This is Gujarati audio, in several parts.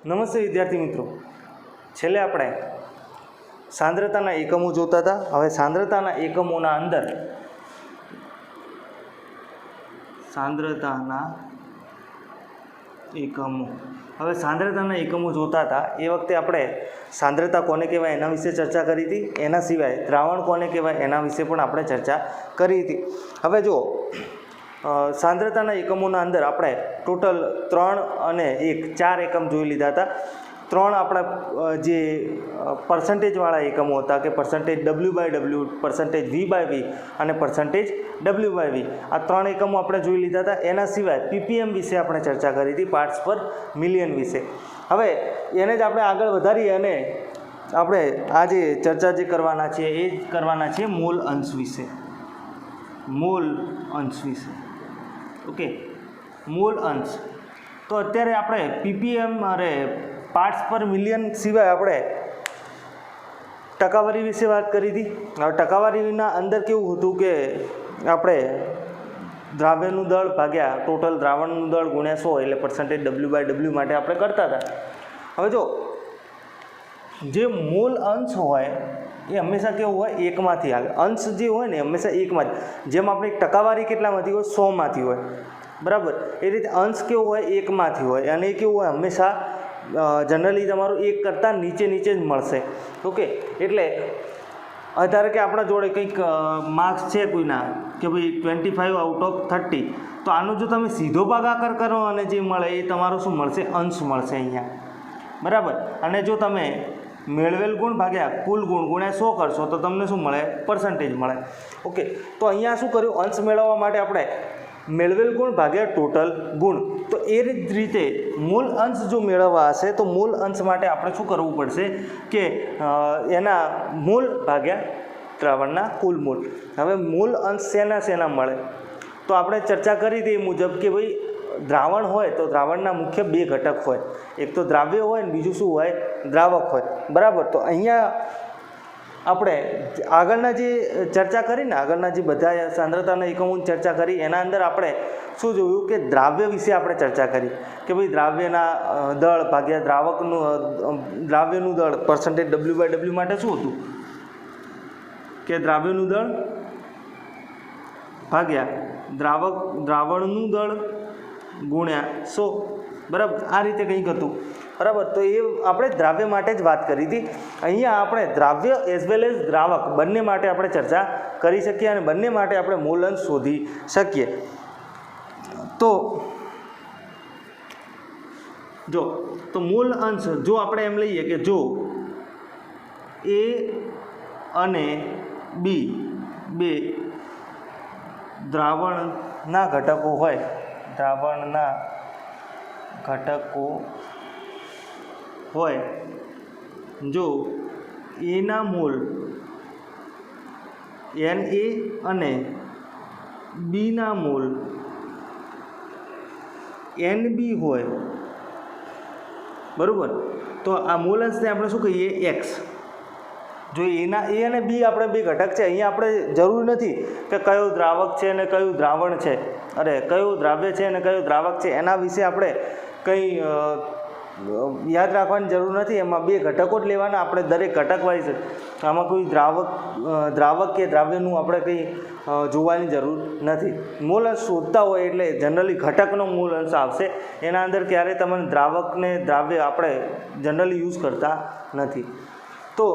નમસ્તે વિદ્યાર્થી મિત્રો, છેલ્લે આપણે સાંદ્રતાના એકમો જોતા હતા. હવે સાંદ્રતાના એકમોના અંદર સાંદ્રતાના એકમો જોતા હતા. એ વખતે આપણે સાંદ્રતા કોને કહેવાય એના વિશે ચર્ચા કરી હતી. એના સિવાય દ્રાવણ કોને કહેવાય એના વિશે પણ આપણે ચર્ચા કરી હતી. હવે જો સાંદ્રતાના એકમોના અંદર આપણે ટોટલ 3 અને 1 4 એકમ જોઈ લીધા હતા. 3 આપણા જે પર્સન્ટેજવાળા એકમો હતા કે પર્સન્ટેજ W/W, પર્સન્ટેજ V/V અને પર્સન્ટેજ W/V, આ 3 એકમો આપણે જોઈ લીધા હતા. એના સિવાય PPM વિશે આપણે ચર્ચા કરી હતી, પાર્ટ્સ પર મિલિયન વિશે. હવે એને જ આપણે આગળ વધારીએ અને આપણે આ જે ચર્ચા જે કરવાના છીએ એ જ કરવાના છીએ મોલ અંશ વિશે. ઓકે, મોલ અંશ. તો અત્યારે આપણે PPM અરે પાર્ટ્સ પર મિલિયન સિવાય આપણે ટકાવારી વિશે વાત કરી હતી. હવે ટકાવારીના અંદર કેવું હતું કે આપણે દ્રાવ્યનું દળ ભાગ્યા ટોટલ દ્રાવણનું દળ ગુણ્યા 100 એટલે પર્સન્ટેજ W/W માટે આપણે કરતા હતા. હવે જો જે મોલ અંશ હોય એ હંમેશા કેવું હોય, એકમાંથી આવે. અંશ જે હોય ને હંમેશા એકમાંથી, જેમ આપણે ટકાવારી કેટલામાંથી હોય, 100માંથી હોય, બરાબર. એ રીતે અંશ કેવો હોય, એકમાંથી હોય. અને એ કેવું હોય, હંમેશા જનરલી તમારું 1 કરતાં નીચે જ મળશે. ઓકે, એટલે ધારો કે આપણા જોડે કંઈક માર્ક્સ છે કોઈના કે ભાઈ 25 આઉટ ઓફ 30, તો આનો જો તમે સીધો ભાગાકાર કરો અને જે મળે એ તમારો શું મળશે, અંશ મળશે અહીંયા, બરાબર. અને જો તમે મેળવેલ ગુણ ભાગ્યા કુલ ગુણ ગુણ્યા 100 કરશો તો તમને શું મળે, પર્સન્ટેજ મળે. ઓકે, તો અહીંયા શું કર્યું, અંશ મેળવવા માટે આપણે મેળવેલ ગુણ ભાગ્યા ટોટલ ગુણ. તો એ જ રીતે મૂળ અંશ જો મેળવવા હશે તો મૂળ અંશ માટે આપણે શું કરવું પડશે કે એના મૂળ ભાગ્યા દ્રાવણના કુલ મૂળ. હવે મૂળ અંશ શેના મળે, તો આપણે ચર્ચા કરી હતી એ મુજબ કે ભાઈ દ્રાવણ હોય તો દ્રાવણના મુખ્ય 2 ઘટક હોય, એક તો દ્રાવ્ય હોય ને બીજું શું હોય, દ્રાવક હોય, બરાબર. તો અહીંયા આપણે આગળના જે ચર્ચા કરીને આગળના જે બધા સાંદ્રતાના એકમોની ચર્ચા કરી એના અંદર આપણે શું જોયું કે દ્રાવ્ય વિશે આપણે ચર્ચા કરી કે ભાઈ દ્રાવ્યના દળ ભાગ્યા દ્રાવ્યનું દળ પર્સન્ટેજ W/W માટે શું હતું કે દ્રાવ્યનું દળ ભાગ્યા દ્રાવણનું દળ ગુણ્યા 100, બરાબર. આ રીતે કંઈક હતું, બરાબર. તો એ આપણે દ્રાવ્ય માટે જ વાત કરી હતી. અહીંયા આપણે દ્રાવ્ય એઝ વેલ એઝ દ્રાવક બંને માટે આપણે ચર્ચા કરી શકીએ અને બંને માટે આપણે મૂલ અંશ શોધી શકીએ. તો મૂલ અંશ જો આપણે એમ લઈએ કે જો A અને B બે દ્રાવણના ઘટકો હોય, જો A ના મોલ Na અને B ના મોલ Nb હોય, બરાબર. તો આ મૂલ અંશને આપણે શું કહીએ, X. જો A અને B આપણે 2 ઘટક છે, અહીંયા આપણે જરૂર નથી કે કયો દ્રાવક છે અને કયું દ્રાવણ છે, કયું દ્રાવ્ય છે અને કયું દ્રાવક છે, એના વિશે આપણે કંઈ યાદ રાખવાની જરૂર નથી. એમાં 2 ઘટકો જ લેવાના, આપણે દરેક ઘટક વાઇઝ. આમાં કોઈ દ્રાવક કે દ્રાવ્યનું આપણે કંઈ જોવાની જરૂર નથી. મૂલ અંશ શોધતા હોય એટલે જનરલી ઘટકનો મૂલ અંશ આવશે. એના અંદર ક્યારે તમે દ્રાવકને દ્રાવ્ય આપણે જનરલી યુઝ કરતા નથી. તો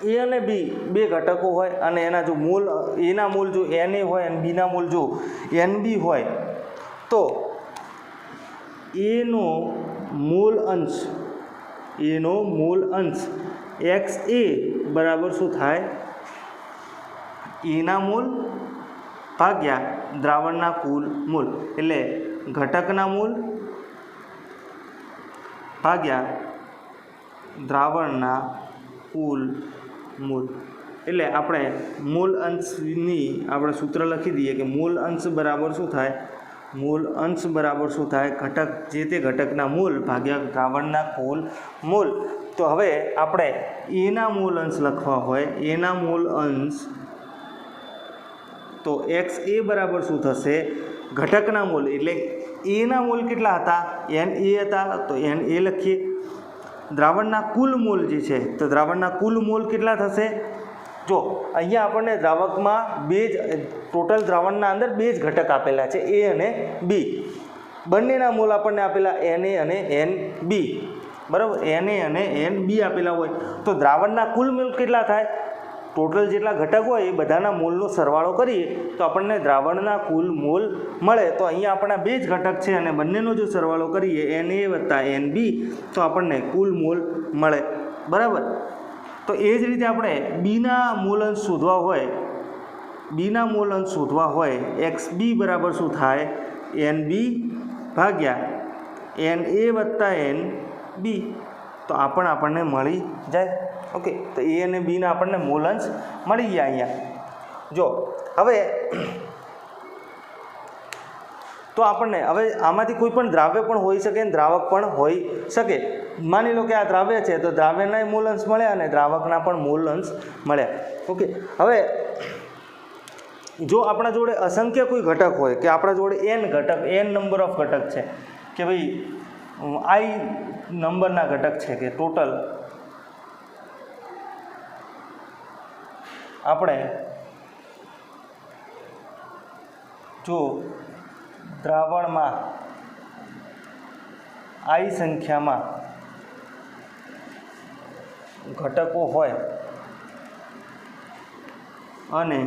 A અને B 2 ઘટકો હોય અને એના જો મૂલ એના મૂલ જો Na હોય અને બીના મૂલ જો Nb હોય તો એનો મૂલ અંશ XA બરાબર શું થાય, એના મૂલ ભાગ્યા દ્રાવણના કુલ મૂલ, એટલે ઘટકના મૂલ ભાગ્યા દ્રાવણના કુલ મૂલ. એટલે આપણે મૂલ અંશની આપણે સૂત્ર લખી દઈએ કે મૂલ અંશ બરાબર શું થાય, ઘટક જે તે ઘટકના મૂલ ભાગ્યા દ્રાવણના કુલ મૂલ. તો હવે આપણે એના મૂલ અંશ લખવા હોય, એના મૂલ અંશ તો XA બરાબર શું થશે, ઘટકના મૂલ એટલે એના મોલ કેટલા હતા? એન એ હતા, તો એન એ લખીએ. દ્રાવણના કુલ મોલ જે છે, તો દ્રાવણના કુલ મોલ કેટલા થશે? જો અહીંયા આપણને દ્રાવકમાં બે જ ટોટલ દ્રાવણના અંદર બે જ ઘટક આપેલા છે, એ અને બી. બંનેના મોલ આપણને આપેલા Na અને Nb, બરાબર. Na અને Nb આપેલા હોય તો દ્રાવણના કુલ મોલ કેટલા થાય? ટોટલ જેટલા ઘટક હોય એ બધાના મોલનો સરવાળો કરીએ તો આપણને દ્રાવણના કુલ મોલ મળે. તો અહીંયા આપણા બે જ ઘટક છે અને બંનેનો જો સરવાળો કરીએ Na વત્તા Nb તો આપણને કુલ મોલ મળે, બરાબર. તો એ જ રીતે આપણે બીના મોલ અંશ શોધવા હોય, XB બરાબર શું થાય? Nb ભાગ્યા Na વત્તા Nb, તો આપણને મળી જાય. ઓકે, તો એ અને બીના આપણને મોલ અંશ મળી ગયા અહીંયા. જો હવે તો આપણને હવે આમાંથી કોઈ પણ દ્રાવ્ય પણ હોઈ શકે અને દ્રાવક પણ હોઈ શકે. માની લો કે આ દ્રાવ્ય છે તો દ્રાવ્યના મોલ અંશ મળ્યા અને દ્રાવકના પણ મોલ અંશ મળ્યા. ઓકે, હવે જો આપણા જોડે અસંખ્ય કોઈ ઘટક હોય કે આપણા જોડે n નંબર ઓફ ઘટક છે કે ભાઈ I નંબરના ઘટક છે કે ટોટલ આપણે જો દ્રાવણમાં I સંખ્યામાં ઘટકો હોય અને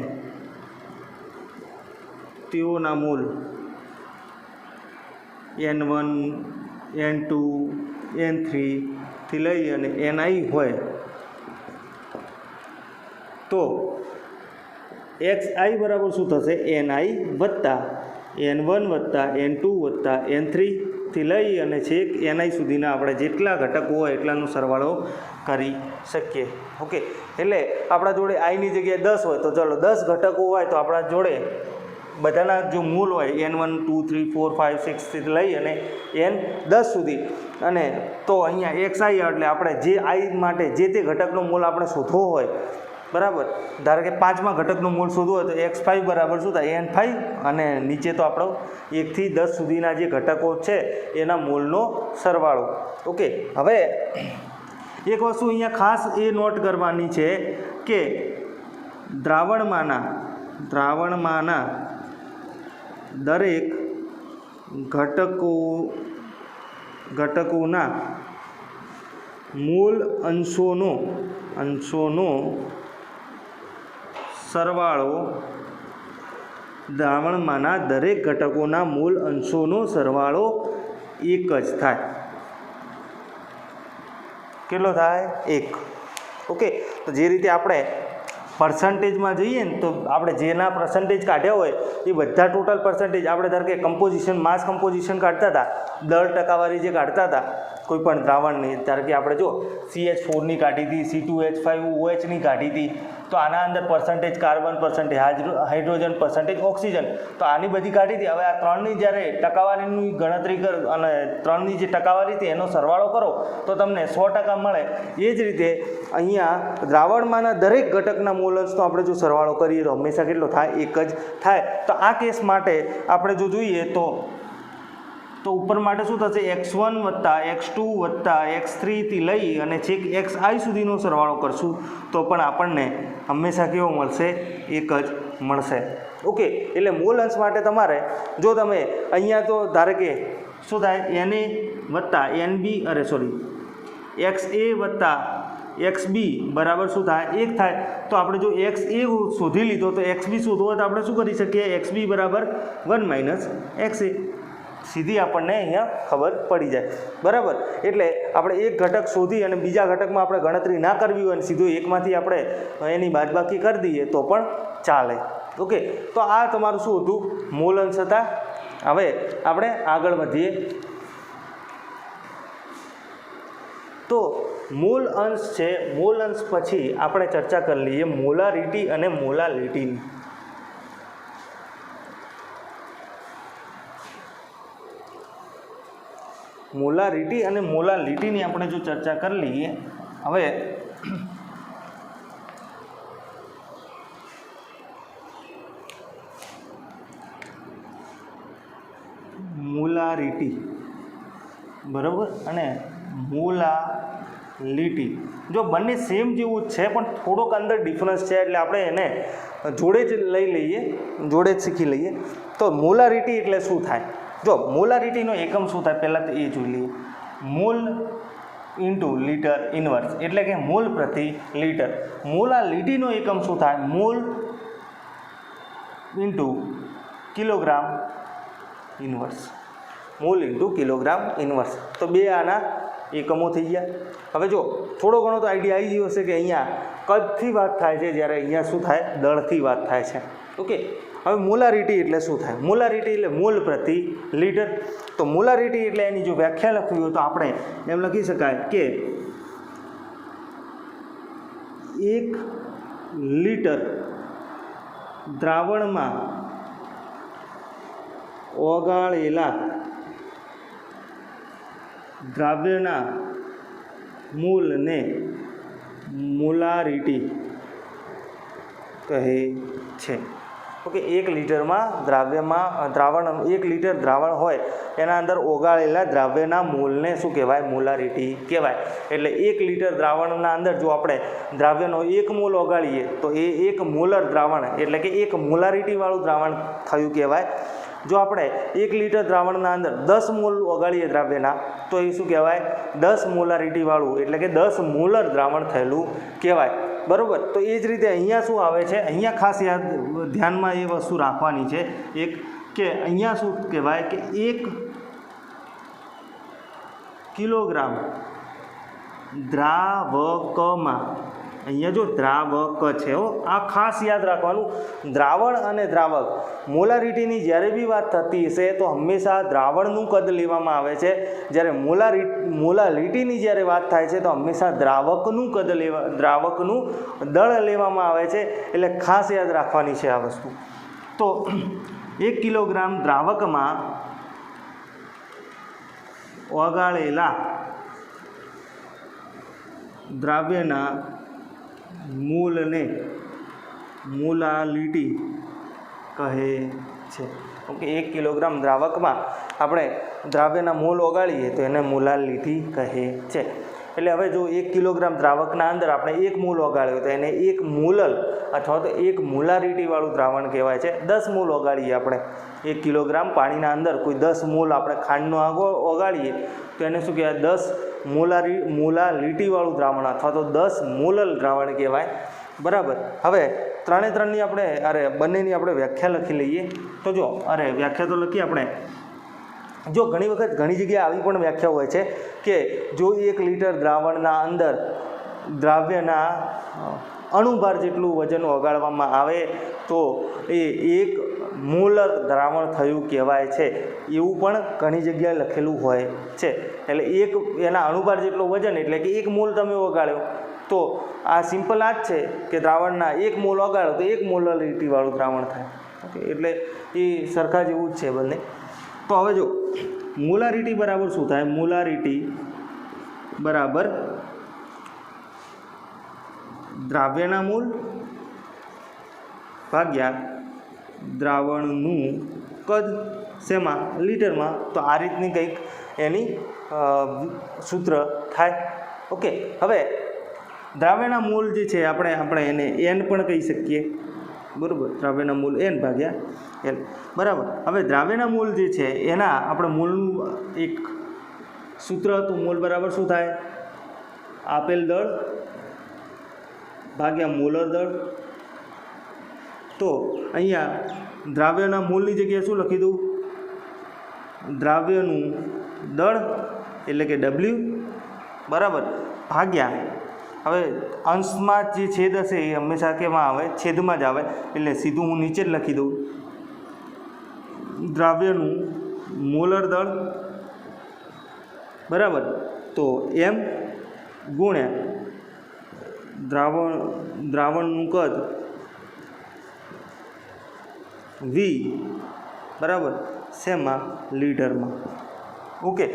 તેઓના મોલ N1 N2 N3 થી લઈ અને Ni હોય તો xi બરાબર શું થશે? Ni વત્તા N1 વત્તા N2 વત્તા N3 થી લઈ અને છેક Ni સુધીના આપણે જેટલા ઘટકો હોય એટલાનો સરવાળો કરી શકીએ. ઓકે, એટલે આપણા જોડે આઈની જગ્યાએ 10 હોય તો ચલો 10 ઘટકો હોય તો આપણા જોડે બધાના જો મૂલ હોય N1 2 3 4 5 6 થી લઈ અને N10 સુધી, અને તો અહીંયા xi એટલે આપણે જે I માટે જે તે ઘટકનો મૂલ આપણે શોધવો હોય, બરાબર. ધારો કે 5મા ઘટકનો મૂળ શોધવો હોય તો x5 બરાબર શું થાય? N5, અને નીચે તો આપણો 1 થી 10 સુધીના જે ઘટકો છે એના મૂળનો સરવાળો. ઓકે, હવે એક વસ્તુ અહીંયા ખાસ એ નોટ કરવાની છે કે દ્રાવણમાંના દરેક ઘટકોના મૂળ અંશોનો સરવાળો દ્રાવણમાંના દરેક ઘટકોના મૂળ અંશોનો સરવાળો એક જ થાય. કેટલો થાય? 1. ઓકે, તો જે રીતે આપણે પર્સન્ટેજમાં જઈએ ને તો આપણે જેના પર્સન્ટેજ કાઢ્યા હોય એ બધા ટોટલ પર્સન્ટેજ આપણે ધારો કે માસ કમ્પોઝિશન કાઢતા હતા, દર ટકાવારી જે કાઢતા હતા કોઈ પણ દ્રાવણની, ધારો કે આપણે જો CH4ની કાઢી હતી, C2H5OHની કાઢી હતી, તો આના અંદર percentage carbon, percentage hydrogen, percentage oxygen, તો આની બધી કાઢી હતી. હવે આ ત્રણની જ્યારે ટકાવારીની ગણતરી કરો અને ત્રણની જે ટકાવારી હતી એનો સરવાળો કરો તો તમને 100% મળે. એ જ રીતે અહીંયા દ્રાવણમાંના દરેક ઘટકના મૂળ અંશનો આપણે જો સરવાળો કરીએ તો હંમેશા કેટલો થાય? 1 જ થાય. તો આ કેસ માટે આપણે જો જોઈએ તો ઉપર માટે શું થશે? x1 વત્તા x2 વત્તા x3 થી લઈ અને છેક xi સુધીનો સરવાળો કરશું તો પણ આપણને હંમેશા કેવો મળશે? 1 જ મળશે. ઓકે, એટલે મૂળ અંશ માટે તમારે જો તમે અહીંયા તો ધારો કે શું થાય? Na વત્તા Nb xa વત્તા xb બરાબર શું થાય? 1 થાય. તો આપણે જો xa શોધી લીધો તો xb શોધવો હોય તો આપણે શું કરી શકીએ? xb બરાબર 1 - xa. સીધી આપણને અહીંયા ખબર પડી જાય, બરાબર. એટલે આપણે એક ઘટક શોધી અને બીજા ઘટકમાં આપણે ગણતરી ના કરવી હોય અને સીધું એકમાંથી આપણે એની બાદબાકી કરી દઈએ તો પણ ચાલે. ઓકે, તો આ તમારું શું હતું? મૂળ અંશ હતા. હવે આપણે આગળ વધીએ તો મૂળ અંશ છે. મૂળ અંશ પછી આપણે ચર્ચા કરી લઈએ મોલારિટી અને મોલાલિટીની. મોલારિટી અને મોલાલિટીની આપણે જો ચર્ચા કરી લઈએ. હવે મોલારિટી બરાબર, અને મોલાલિટી. જો બંને સેમ જેવું જ છે પણ થોડોક અંદર ડિફરન્સ છે એટલે આપણે એને જોડે જ લઈ લઈએ, જોડે જ શીખી લઈએ. તો મોલારિટી એટલે શું થાય? જો મોલારિટીનો એકમ શું થાય પહેલાં તો એ જોઈ લઈએ. મોલ ઇન્ટુ લીટર ઇન્વર્સ એટલે કે મોલ પ્રતિ લીટર. મોલાલિટીનો એકમ શું થાય? Mall into kilogram inverse. Mall into kilogram inverse. તો બે આના એકમો થઈ ગયા. હવે જો થોડો ઘણો તો આઈડિયા આવી ગયો હશે કે અહીંયા કદથી વાત થાય છે, જ્યારે અહીંયા શું થાય? દળથી વાત થાય છે. ઓકે, હવે મોલારિટી એટલે શું થાય? મોલારિટી એટલે મોલ પ્રતિ લીટર. તો મોલારિટી એટલે એની જો વ્યાખ્યા લખવી હોય તો આપણે એમ લખી શકાય કે 1 લીટર દ્રાવણમાં ઓગાળેલા દ્રાવ્યના મોલને મોલારિટી કહે છે. ઓકે, 1 લીટરમાં દ્રાવણ 1 લીટર દ્રાવણ હોય એના અંદર ઓગાળેલા દ્રાવ્યના મોલને શું કહેવાય? મોલારિટી કહેવાય. એટલે 1 લીટર દ્રાવણના અંદર જો આપણે દ્રાવ્યનો 1 મોલ ઓગાળીએ તો એ 1 મોલર દ્રાવણ એટલે કે 1 મોલારિટીવાળું દ્રાવણ થયું કહેવાય. જો આપણે 1 લીટર દ્રાવણના અંદર 10 મોલ ઓગાળીએ દ્રાવ્યના તો એ શું કહેવાય? 10 મોલારિટીવાળું એટલે કે 10 મોલર દ્રાવણ થયેલું કહેવાય. બરાબર. તો એ જ રીતે અહીંયા શું આવે છે? અહીંયા ખાસ ધ્યાનમાં એ વસ્તુ રાખવાની છે એક, કે અહીંયા શું કહેવાય કે 1 કિલોગ્રામ દ્રાવકમાં, અહીંયા જો દ્રાવક છે આ ખાસ યાદ રાખવાનું. દ્રાવણ અને દ્રાવક મોલારિટીની જ્યારે બી વાત થતી હશે તો હંમેશા દ્રાવણનું કદ લેવામાં આવે છે, જ્યારે મોલાલિટીની જ્યારે વાત થાય છે તો હંમેશા દ્રાવકનું કદ દ્રાવકનું દળ લેવામાં આવે છે. એટલે ખાસ યાદ રાખવાની છે આ વસ્તુ. તો 1 કિલોગ્રામ દ્રાવકમાં ઓગાળેલા દ્રાવ્યના મોલને મોલાલિટી કહે છે. ઓકે, 1 કિલોગ્રામ દ્રાવકમાં આપણે દ્રાવ્યના મોલ ઓગાળીએ તો એને મોલાલિટી કહે છે. એટલે હવે જો 1 કિલોગ્રામ દ્રાવકના અંદર આપણે 1 મોલ ઓગાળ્યો તો એને 1 મોલલ અથવા તો 1 મોલારિટીવાળું દ્રાવણ કહેવાય છે. 10 મોલ ઓગાળીએ આપણે 1 કિલોગ્રામ પાણીના અંદર કોઈ 10 મોલ આપણે ખાંડનો ઓગાળીએ તો એને શું કહેવાય? 10 મોલાલિટીવાળું દ્રાવણ અથવા તો 10 મોલલ દ્રાવણ કહેવાય. બરાબર. હવે ત્રણની આપણે બંનેની આપણે વ્યાખ્યા લખી લઈએ. તો જો વ્યાખ્યા તો લખીએ આપણે. જો ઘણી વખત ઘણી જગ્યાએ આવી પણ વ્યાખ્યા હોય છે કે જો 1 લીટર દ્રાવણના અંદર દ્રાવ્યના અણુભાર જેટલું વજન ઓગાળવામાં આવે તો એ 1 મોલર દ્રાવણ થયું કહેવાય છે. એવું પણ ઘણી જગ્યાએ લખેલું હોય છે. એટલે એના અણુભાર જેટલું વજન એટલે કે 1 મોલ તમે ઓગાળ્યો તો આ સિમ્પલ આ જ છે કે દ્રાવણના 1 મોલ ઓગાળો તો 1 મોલારિટીવાળું દ્રાવણ થાય. ઓકે, એટલે એ સરખા જેવું જ છે બંને. તો હવે જો મોલારિટી બરાબર શું થાય? મોલારિટી બરાબર દ્રાવ્યના મોલ ભાગ્યા દ્રાવણનું કદ. શેમાં? લીટરમાં. તો આ રીતની કંઈક એની સૂત્ર થાય. ઓકે, હવે દ્રાવ્યના મોલ જે છે આપણે એને એન પણ કહી શકીએ. બરાબર. દ્રાવ્યના મોલ એન ભાગ્યા એલ. બરાબર. હવે દ્રાવ્યના મોલ જે છે એના આપણે મોલનું એક સૂત્ર હતું. મોલ બરાબર શું થાય? આપેલ દળ ભાગ્યા મોલર દળ. તો અહીંયા દ્રાવ્યના મોલની જગ્યાએ શું લખી દઉં? દ્રાવ્યનું દળ એટલે કે W. બરાબર. ભાગ્યા, હવે અંશમાં જે છેદ હશે એ હંમેશા કેમાં આવે? છેદમાં જ આવે. એટલે સીધું હું નીચે જ લખી દઉં દ્રાવ્યનું મોલર દળ. બરાબર. તો M ગુણ્યા દ્રાવણનું કદ V. બરાબર. શેમાં? લીટરમાં. ઓકે,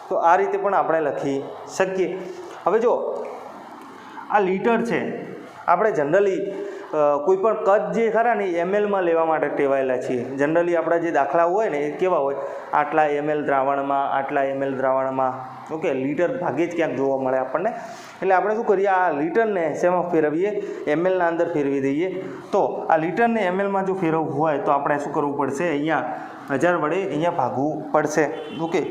તો આ રીતે પણ આપણે લખી શકીએ. હવે જો આ લીટર છે, આપણે જનરલી કોઈ પણ કદ જે ખરા ને એ એમએલમાં લેવા માટે ટેવાયેલા છીએ. જનરલી આપણા જે દાખલા હોય ને એ કેવા હોય, આટલા એમએલ દ્રાવણમાં, આટલા એમએલ દ્રાવણમાં, ઓકે, લીટર ભાગે જ ક્યાંક જોવા મળે આપણને. એટલે આપણે શું કરીએ, આ લીટરને શેમાં ફેરવીએ, એમએલના અંદર ફેરવી દઈએ. તો આ લીટરને એમએલમાં જો ફેરવવું હોય તો આપણે શું કરવું પડશે, અહીંયા 1000 વડે અહીંયા ભાગવું પડશે. ઓકે,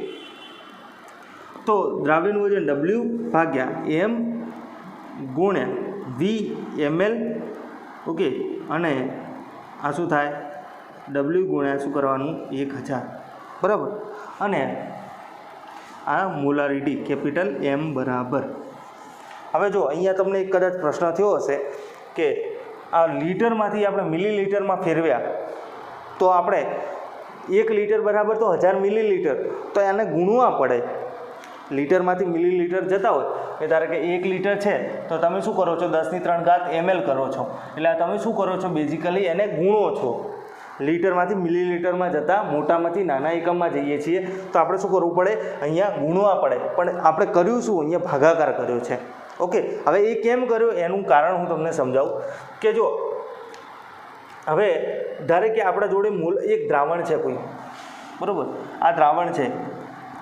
તો દ્રાવ્યનું વજન W ભાગ્યા M ગુણ્યા V ml, ઓકે, અને આ શું થાય, W ગુણ્યા શું કરવાનું 1000, બરાબર. અને આ મોલારિટી કેપિટલ M બરાબર. હવે જો અહીંયા તમને એક કદાચ પ્રશ્ન થયો હશે કે આ લીટરમાંથી આપણે મિલીલીટરમાં ફેરવ્યા તો આપણે 1 લીટર બરાબર તો 1000 મિલીલીટર, તો એને ગુણવા પડે. લીટરમાંથી મિલીલીટર જતા હોય એ ધારો કે 1 લીટર છે તો તમે શું કરો છો, 10³ ml કરો છો. એટલે તમે શું કરો છો, બેઝિકલી એને ગુણો છો. લીટરમાંથી મિલીલીટરમાં જતાં મોટામાંથી નાના એકમમાં જઈએ છીએ તો આપણે શું કરવું પડે, અહીંયા ગુણવા પડે. પણ આપણે કર્યું શું, અહીંયા ભાગાકાર કર્યો છે. ઓકે, હવે એ કેમ કર્યો એનું કારણ હું તમને સમજાવું કે જો હવે ધારે કે આપણા જોડે એક દ્રાવણ છે કોઈ, બરાબર, આ દ્રાવણ છે.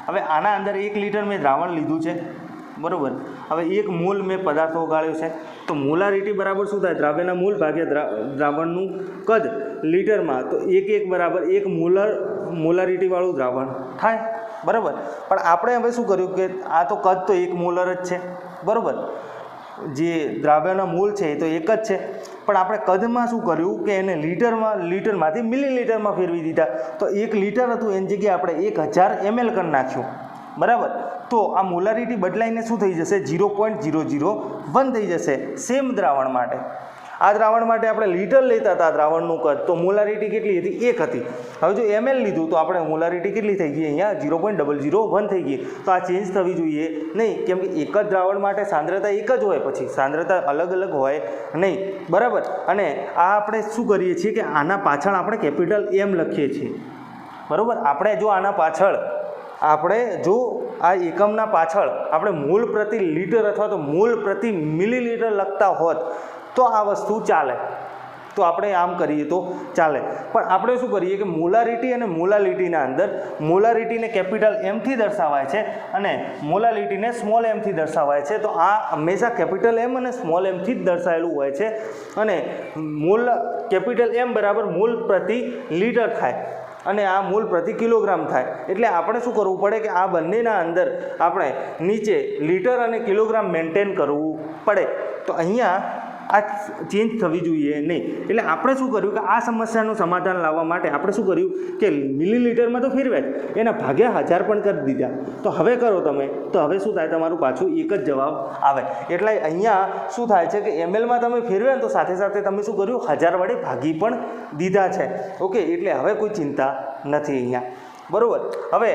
હવે આના અંદર 1 લીટર મેં દ્રાવણ લીધું છે, બરાબર. હવે 1 મોલ મેં પદાર્થ ઓગાળ્યો છે, તો મોલારિટી બરાબર શું થાય, દ્રાવ્યના મોલ ભાગ્યા દ્રાવણનું કદ લીટરમાં, તો 1 બરાબર 1 મોલારિટીવાળું દ્રાવણ થાય, બરાબર. પણ આપણે હવે શું કર્યું કે આ તો કદ તો 1 મોલર જ છે, બરાબર. જે દ્રાવ્યના મોલ છે એ તો એક જ છે, પણ આપણે કદમાં શું કર્યું કે એને લીટરમાંથી મિલીલીટરમાં ફેરવી દીધા. તો 1 લીટર હતું એની જગ્યાએ આપણે 1000 ml કરી નાખ્યું, બરાબર. તો આ મોલારિટી બદલાઈને શું થઈ જશે, 0.001 થઈ જશે સેમ દ્રાવણ માટે. આ દ્રાવણ માટે આપણે લીટર લેતા હતા દ્રાવણનું કદ, તો મોલારિટી કેટલી હતી, 1 હતી. હવે જો ml લીધું તો આપણે મોલારિટી કેટલી થઈ ગઈ, અહીંયા 0.001 થઈ ગઈ. તો આ ચેન્જ થવી જોઈએ નહીં, કેમ કે એક જ દ્રાવણ માટે સાંદ્રતા એક જ હોય, પછી સાંદ્રતા અલગ અલગ હોય નહીં, બરાબર. અને આ આપણે શું કરીએ છીએ કે આના પાછળ આપણે કેપિટલ M લખીએ છીએ, બરાબર. આપણે જો આના પાછળ આપણે જો આ એકમના પાછળ આપણે મોલ પ્રતિ લીટર અથવા તો મોલ પ્રતિ મિલીલીટર લખતા હોત તો આ વસ્તુ ચાલે, તો આપણે આમ કરીએ તો ચાલે. પણ આપણે શું કરીએ કે મોલારિટી અને મોલાલિટીના અંદર મોલારિટીને કેપિટલ એમથી દર્શાવાય છે અને મોલાલિટીને સ્મોલ એમથી દર્શાવાય છે. તો આ હંમેશા કેપિટલ એમ અને સ્મોલ એમથી જ દર્શાવેલું હોય છે. અને કેપિટલ એમ બરાબર મોલ પ્રતિ લીટર થાય અને આ મોલ પ્રતિ કિલોગ્રામ થાય. એટલે આપણે શું કરવું પડે કે આ બંનેના અંદર આપણે નીચે લીટર અને કિલોગ્રામ મેન્ટેન કરવું પડે. તો અહીંયા આ ચેન્જ થવી જોઈએ નહીં. એટલે આપણે શું કર્યું કે આ સમસ્યાનું સમાધાન લાવવા માટે આપણે શું કર્યું કે મિલીલીટરમાં તો ફેરવ્યા જ, એના ભાગ્યા 1000 પણ કરી દીધા. તો હવે કરો તમે, તો હવે શું થાય, તમારું પાછું એક જ જવાબ આવે. એટલે અહીંયા શું થાય છે કે mlમાં તમે ફેરવ્યા ને તો સાથે સાથે તમે શું કર્યું, 1000 વડે ભાગી પણ દીધા છે. ઓકે, એટલે હવે કોઈ ચિંતા નથી અહીંયા, બરાબર. હવે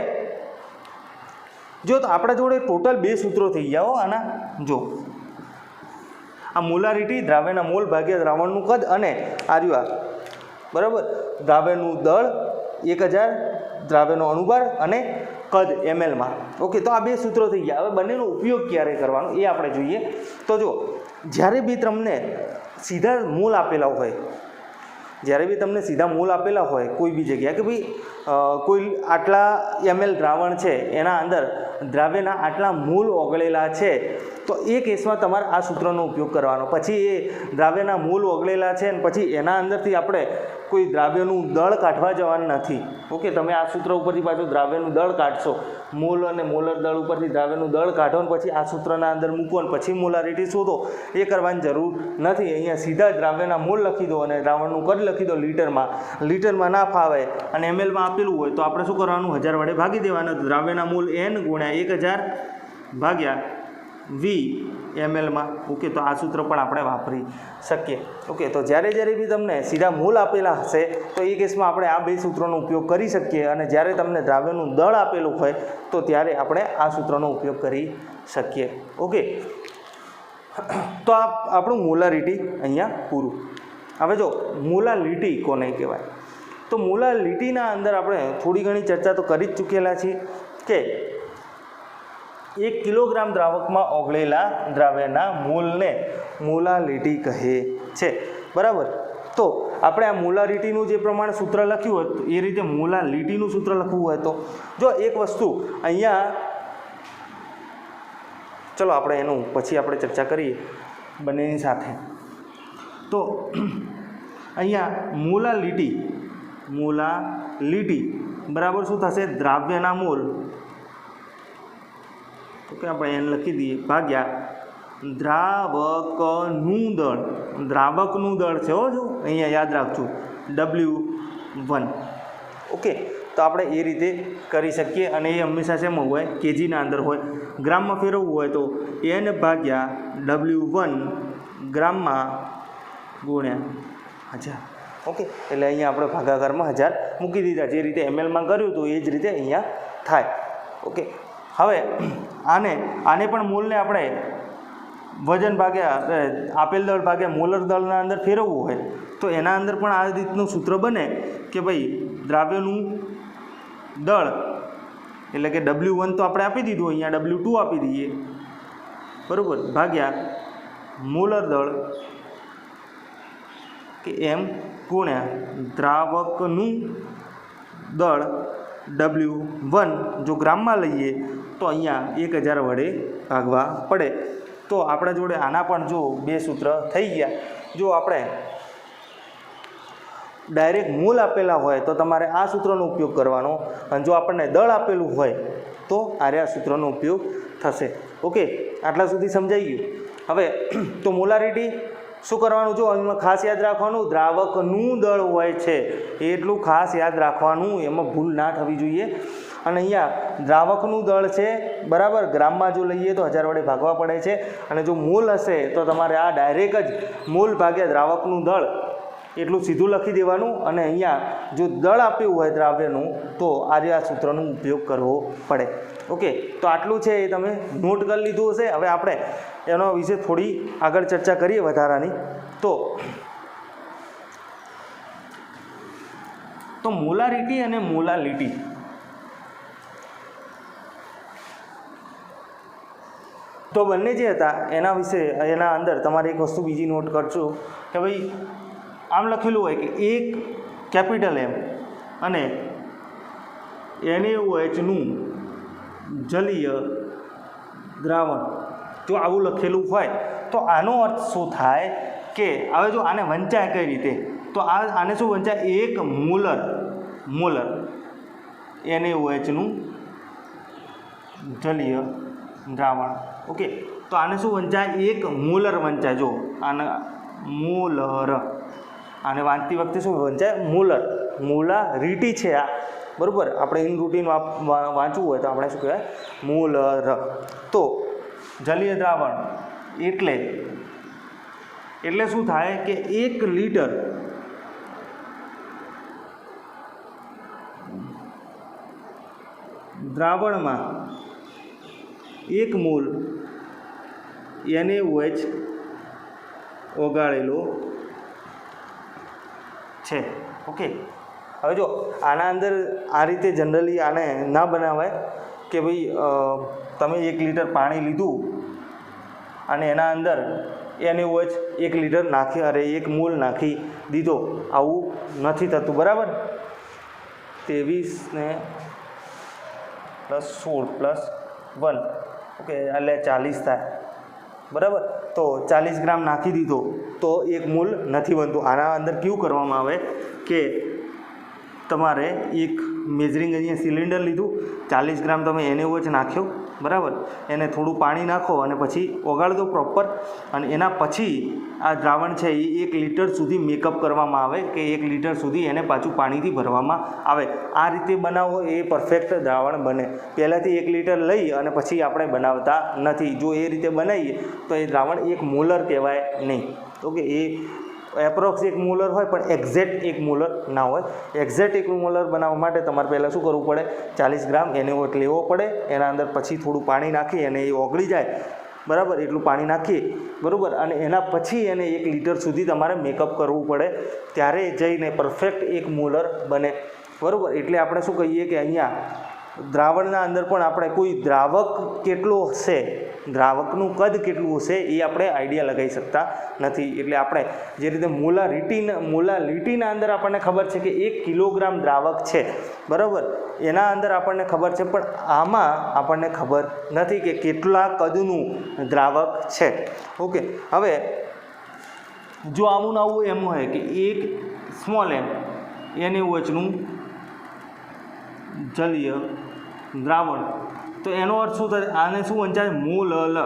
જો તો આપણા જોડે ટોટલ 2 સૂત્રો થઈ ગયા હો આના. જો આ મોલારિટી દ્રાવ્યના મોલ ભાગ્યા દ્રાવણનું કદ અને આર્યું આ, બરાબર, દ્રાવ્યનું દળ 1000, દ્રાવ્યનો અણુભાર અને કદ mlમાં. ઓકે, તો આ 2 સૂત્રો થઈ ગયા. હવે બંનેનો ઉપયોગ ક્યારે કરવાનો એ આપણે જોઈએ. તો જો જ્યારે બી તમને સીધા મોલ આપેલા હોય, જ્યારે બી તમને સીધા મોલ આપેલા હોય કોઈ બી જગ્યા કે ભાઈ કોઈ આટલા ml દ્રાવણ છે એના અંદર દ્રાવ્યના આટલા મોલ ઓગળેલા છે, તો એ કેસમાં તમારે આ સૂત્રનો ઉપયોગ કરવાનો. પછી એ દ્રાવ્યના મોલ ઓગળેલા છે અને પછી એના અંદરથી આપણે કોઈ દ્રાવ્યનું દળ કાઢવા જવાનું નથી. ઓકે, તમે આ સૂત્ર ઉપરથી પાછું દ્રાવ્યનું દળ કાઢશો, મોલ અને મોલર દળ ઉપરથી દ્રાવ્યનું દળ કાઢો ને પછી આ સૂત્રના અંદર મૂકો ને પછી મોલારિટી શોધો, એ કરવાની જરૂર નથી. અહીંયા સીધા જ દ્રાવ્યના મોલ લખી દો અને દ્રાવણનું કદ લખી દો લીટરમાં ના ફાવે અને mlમાં આપેલું હોય તો આપણે શું કરવાનું, 1000 વડે ભાગી દેવાના. દ્રાવ્યના મોલ n ગુણ્યા 1000 ભાગ્યા V mlમાં. ઓકે, તો આ સૂત્ર પણ આપણે વાપરી શકીએ. ઓકે, તો જ્યારે બી તમને સીધા મોલ આપેલા હશે તો એ કેસમાં આપણે આ 2 સૂત્રોનો ઉપયોગ કરી શકીએ, અને જ્યારે તમને દ્રાવ્યનું દળ આપેલું હોય તો ત્યારે આપણે આ સૂત્રનો ઉપયોગ કરી શકીએ. ઓકે, તો આ આપણું મોલારિટી અહીંયા પૂરું. હવે જો મોલાલિટી કોને કહેવાય, તો મોલાલિટીના અંદર આપણે થોડી ઘણી ચર્ચા તો કરી જ ચૂકેલા છીએ કે 1 કિલોગ્રામ દ્રાવકમાં ઓગળેલા દ્રાવ્યના મોલને મોલાલિટી કહે છે. બરાબર. તો આપણે આ મોલારિટીનું જે પ્રમાણે સૂત્ર લખ્યું હોય તો એ રીતે મોલાલિટીનું સૂત્ર લખવું હોય તો જો એક વસ્તુ અહીંયા, ચલો આપણે એનું પછી આપણે ચર્ચા કરીએ બંનેની સાથે. તો અહીંયા મોલાલિટી બરાબર શું થશે? દ્રાવ્યના મોલ, ઓકે, આપણે એને લખી દઈએ, ભાગ્યા દ્રાવકનું દળ. દ્રાવકનું દળ છે હો, જો અહીંયા યાદ રાખજો W1. ઓકે, તો આપણે એ રીતે કરી શકીએ અને એ હંમેશા શેમાં હોય? કેજીના અંદર હોય. ગ્રામમાં ફેરવવું હોય તો N ભાગ્યા W1 ગ્રામમાં ગુણ્યા 1000. ઓકે, એટલે અહીંયા આપણે ભાગાકારમાં 1000 મૂકી દીધા. જે રીતે mlમાં કર્યું હતું એ જ રીતે અહીંયા થાય. ઓકે, હવે આને પણ મોલને આપણે વજન ભાગ્યા આપેલ દળ ભાગ્યા મોલર દળના અંદર ફેરવવું હોય તો એના અંદર પણ આ રીતનું સૂત્ર બને કે ભાઈ દ્રાવ્યનું દળ એટલે કે W1 તો આપણે આપી દીધું, અહીંયા W2 આપી દઈએ, બરાબર, ભાગ્યા મોલર દળ કે એમ ગુણ્યા દ્રાવકનું દળ W1 જો ગ્રામમાં લઈએ તો અહીંયા 1000 વડે ભાગવા પડે. તો આપણા જોડે આના પણ જો બે સૂત્ર થઈ ગયા. જો આપણે ડાયરેક્ટ મોલ આપેલા હોય તો તમારે આ સૂત્રનો ઉપયોગ કરવાનો, અને જો આપણને દળ આપેલું હોય તો આ સૂત્રનો ઉપયોગ થશે. ઓકે, આટલા સુધી સમજાઈ ગયું. હવે તો મોલારિટી શું કરવાનું? જો એમાં ખાસ યાદ રાખવાનું દ્રાવકનું દળ હોય છે એટલું ખાસ યાદ રાખવાનું, એમાં ભૂલ ના થવી જોઈએ. અને અહીંયા દ્રાવકનું દળ છે, બરાબર, ગ્રામમાં જો લઈએ તો 1000 વડે ભાગવા પડે છે. અને જો મોલ હશે તો તમારે આ ડાયરેક્ટ જ મોલ ભાગ્યા દ્રાવકનું દળ એટલું સીધું લખી દેવાનું. અને અહીંયા જો દળ આપ્યું હોય દ્રાવ્યનું તો આ સૂત્રનો ઉપયોગ કરવો પડે. ઓકે, તો આટલું છે એ તમે નોટ કરી લીધું હશે. હવે આપણે એનો વિશે થોડી આગળ ચર્ચા કરીએ વધારાની. તો મોલારિટી અને મોલાલિટી, તો બંને જે હતા એના વિશે એના અંદર તમારે એક વસ્તુ બીજી નોટ કરજો કે ભાઈ આમ લખેલું હોય કે એક કેપિટલ M અને NaOHનું જલીય દ્રાવણ, જો આવું લખેલું હોય તો આનો અર્થ શું થાય કે હવે જો આને વંચાય કઈ રીતે? તો આને શું વંચાય? એક મોલર NaOHનું જલીય દ્રાવણ. ઓકે, તો આને શું વંચાય? એક મોલર વંચાય. જો આને મોલર, આને વાંચતી વખતે શું વંચાય? મોલર. મોલારિટી છે આ, બરાબર. આપણે ઇન રૂટીન વાંચવું હોય તો આપણે શું કહેવાય? મોલર. તો જલીય દ્રાવણ એટલે શું થાય કે 1 લીટર દ્રાવણમાં 1 મોલ NaOH ઓગાળેલો છે. ઓકે, હવે જો આના અંદર આ રીતે જનરલી આને ના બનાવાય કે ભાઈ તમે 1 લીટર પાણી લીધું અને એના અંદર NaOH 1 લીટર નાખી 1 મોલ નાખી દીધો. આવું નથી થતું, બરાબર. 23 ને +16 + 1, ઓકે, એટલે 40 થાય, બરાબર. તો 40 ગ્રામ નાખી દીધો તો 1 મોલ નથી બનતું. આના અંદર કેવું કરવામાં આવે કે તમારે એક મેજરિંગ અહીંયા સિલિન્ડર લીધું, 40 ગ્રામ તમે NaOH નાખ્યો, બરાબર, એને થોડું પાણી નાખો અને પછી ઓગાળી દો પ્રોપર. અને એના પછી આ દ્રાવણ છે એ 1 લીટર સુધી મેકઅપ કરવામાં આવે કે 1 લીટર સુધી એને પાછું પાણીથી ભરવામાં આવે. આ રીતે બનાવો એ પરફેક્ટ દ્રાવણ બને. પહેલાંથી 1 લીટર લઈ અને પછી આપણે બનાવતા નથી. જો એ રીતે બનાવીએ તો એ દ્રાવણ 1 મોલર કહેવાય નહીં. ઓકે, એ એપ્રોક્સ 1 મોલર હોય પણ એક્ઝેક્ટ 1 મોલર ના હોય. એક્ઝેક્ટ 1 મોલર બનાવવા માટે તમારે પહેલાં શું કરવું પડે? 40 ગ્રામ NaOH લેવો પડે. એના અંદર પછી થોડું પાણી નાખી અને એ ઓગળી જાય, બરાબર, એટલું પાણી નાખીએ, બરાબર. અને એના પછી એને 1 લીટર સુધી તમારે મેકઅપ કરવું પડે, ત્યારે જઈને પરફેક્ટ 1 મોલર બને, બરાબર. એટલે આપણે શું કહીએ કે અહીંયા દ્રાવણના અંદર પણ આપણે કોઈ દ્રાવક કેટલો હશે, દ્રાવકનું કદ કેટલું હશે એ આપણે આઈડિયા લગાવી શકતા નથી. એટલે આપણે જે રીતે મોલારિટીના અંદર આપણને ખબર છે કે 1 કિલોગ્રામ દ્રાવક છે, બરાબર, એના અંદર આપણને ખબર છે, પણ આમાં આપણને ખબર નથી કે કેટલા કદનું દ્રાવક છે. ઓકે, હવે જો આવું ને આવું એમ હોય કે એક સ્મોલ એમ NaOH જલીય દ્રાવણ, તો એનો અર્થ શું થાય? આને શું વંચાય? મોલલ.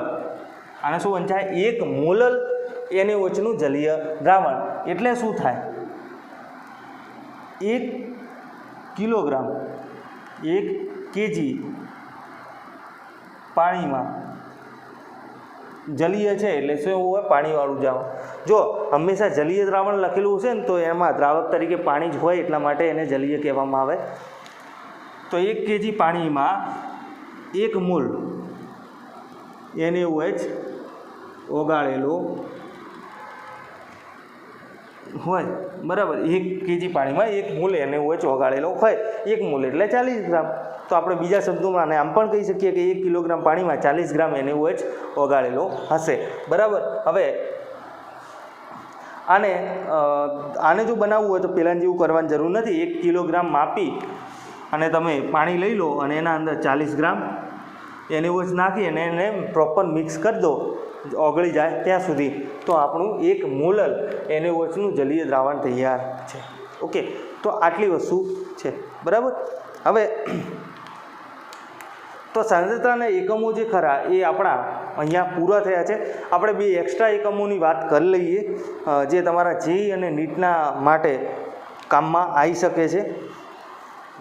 આને શું વંચાય? 1 મોલલ NaOH જલીય દ્રાવણ એટલે શું થાય? 1 કિલોગ્રામ 1 kg પાણીમાં જલીય છે એટલે શું હોય? પાણીવાળું દ્રાવણ. જો હંમેશા જલીય દ્રાવણ લખેલું હશે ને તો એમાં દ્રાવક તરીકે પાણી જ હોય, એટલા માટે એને જલીય કહેવામાં આવે. તો 1 kg પાણીમાં 1 મોલ NaOH ઓગાળેલો હોય, બરાબર. 1 kg પાણીમાં 1 મોલ NaOH ઓગાળેલો હોય. 1 મોલ એટલે 40 ગ્રામ. તો આપણે બીજા શબ્દોમાં આને આમ પણ કહી શકીએ કે 1 કિલોગ્રામ પાણીમાં 40 ગ્રામ NaOH ઓગાળેલો હશે, બરાબર. હવે આને જો બનાવવું હોય તો પહેલાં જેવું કરવાની જરૂર નથી. 1 કિલોગ્રામ માપી અને તમે પાણી લઈ લો અને એના અંદર 40 ગ્રામ NaOH નાખી અને એને પ્રોપર મિક્સ કરી દો, ઓગળી જાય ત્યાં સુધી, તો આપણું 1 મોલલ NaOH જલીય દ્રાવણ તૈયાર છે. ઓકે, તો આટલી વસ્તુ છે, બરાબર. હવે તો સાંદ્રતાના એકમો જે ખરા એ આપણા અહીંયા પૂરા થયા છે. આપણે 2 એક્સ્ટ્રા એકમોની વાત કરી લઈએ જે તમારા JEE અને નીટના માટે કામમાં આવી શકે છે,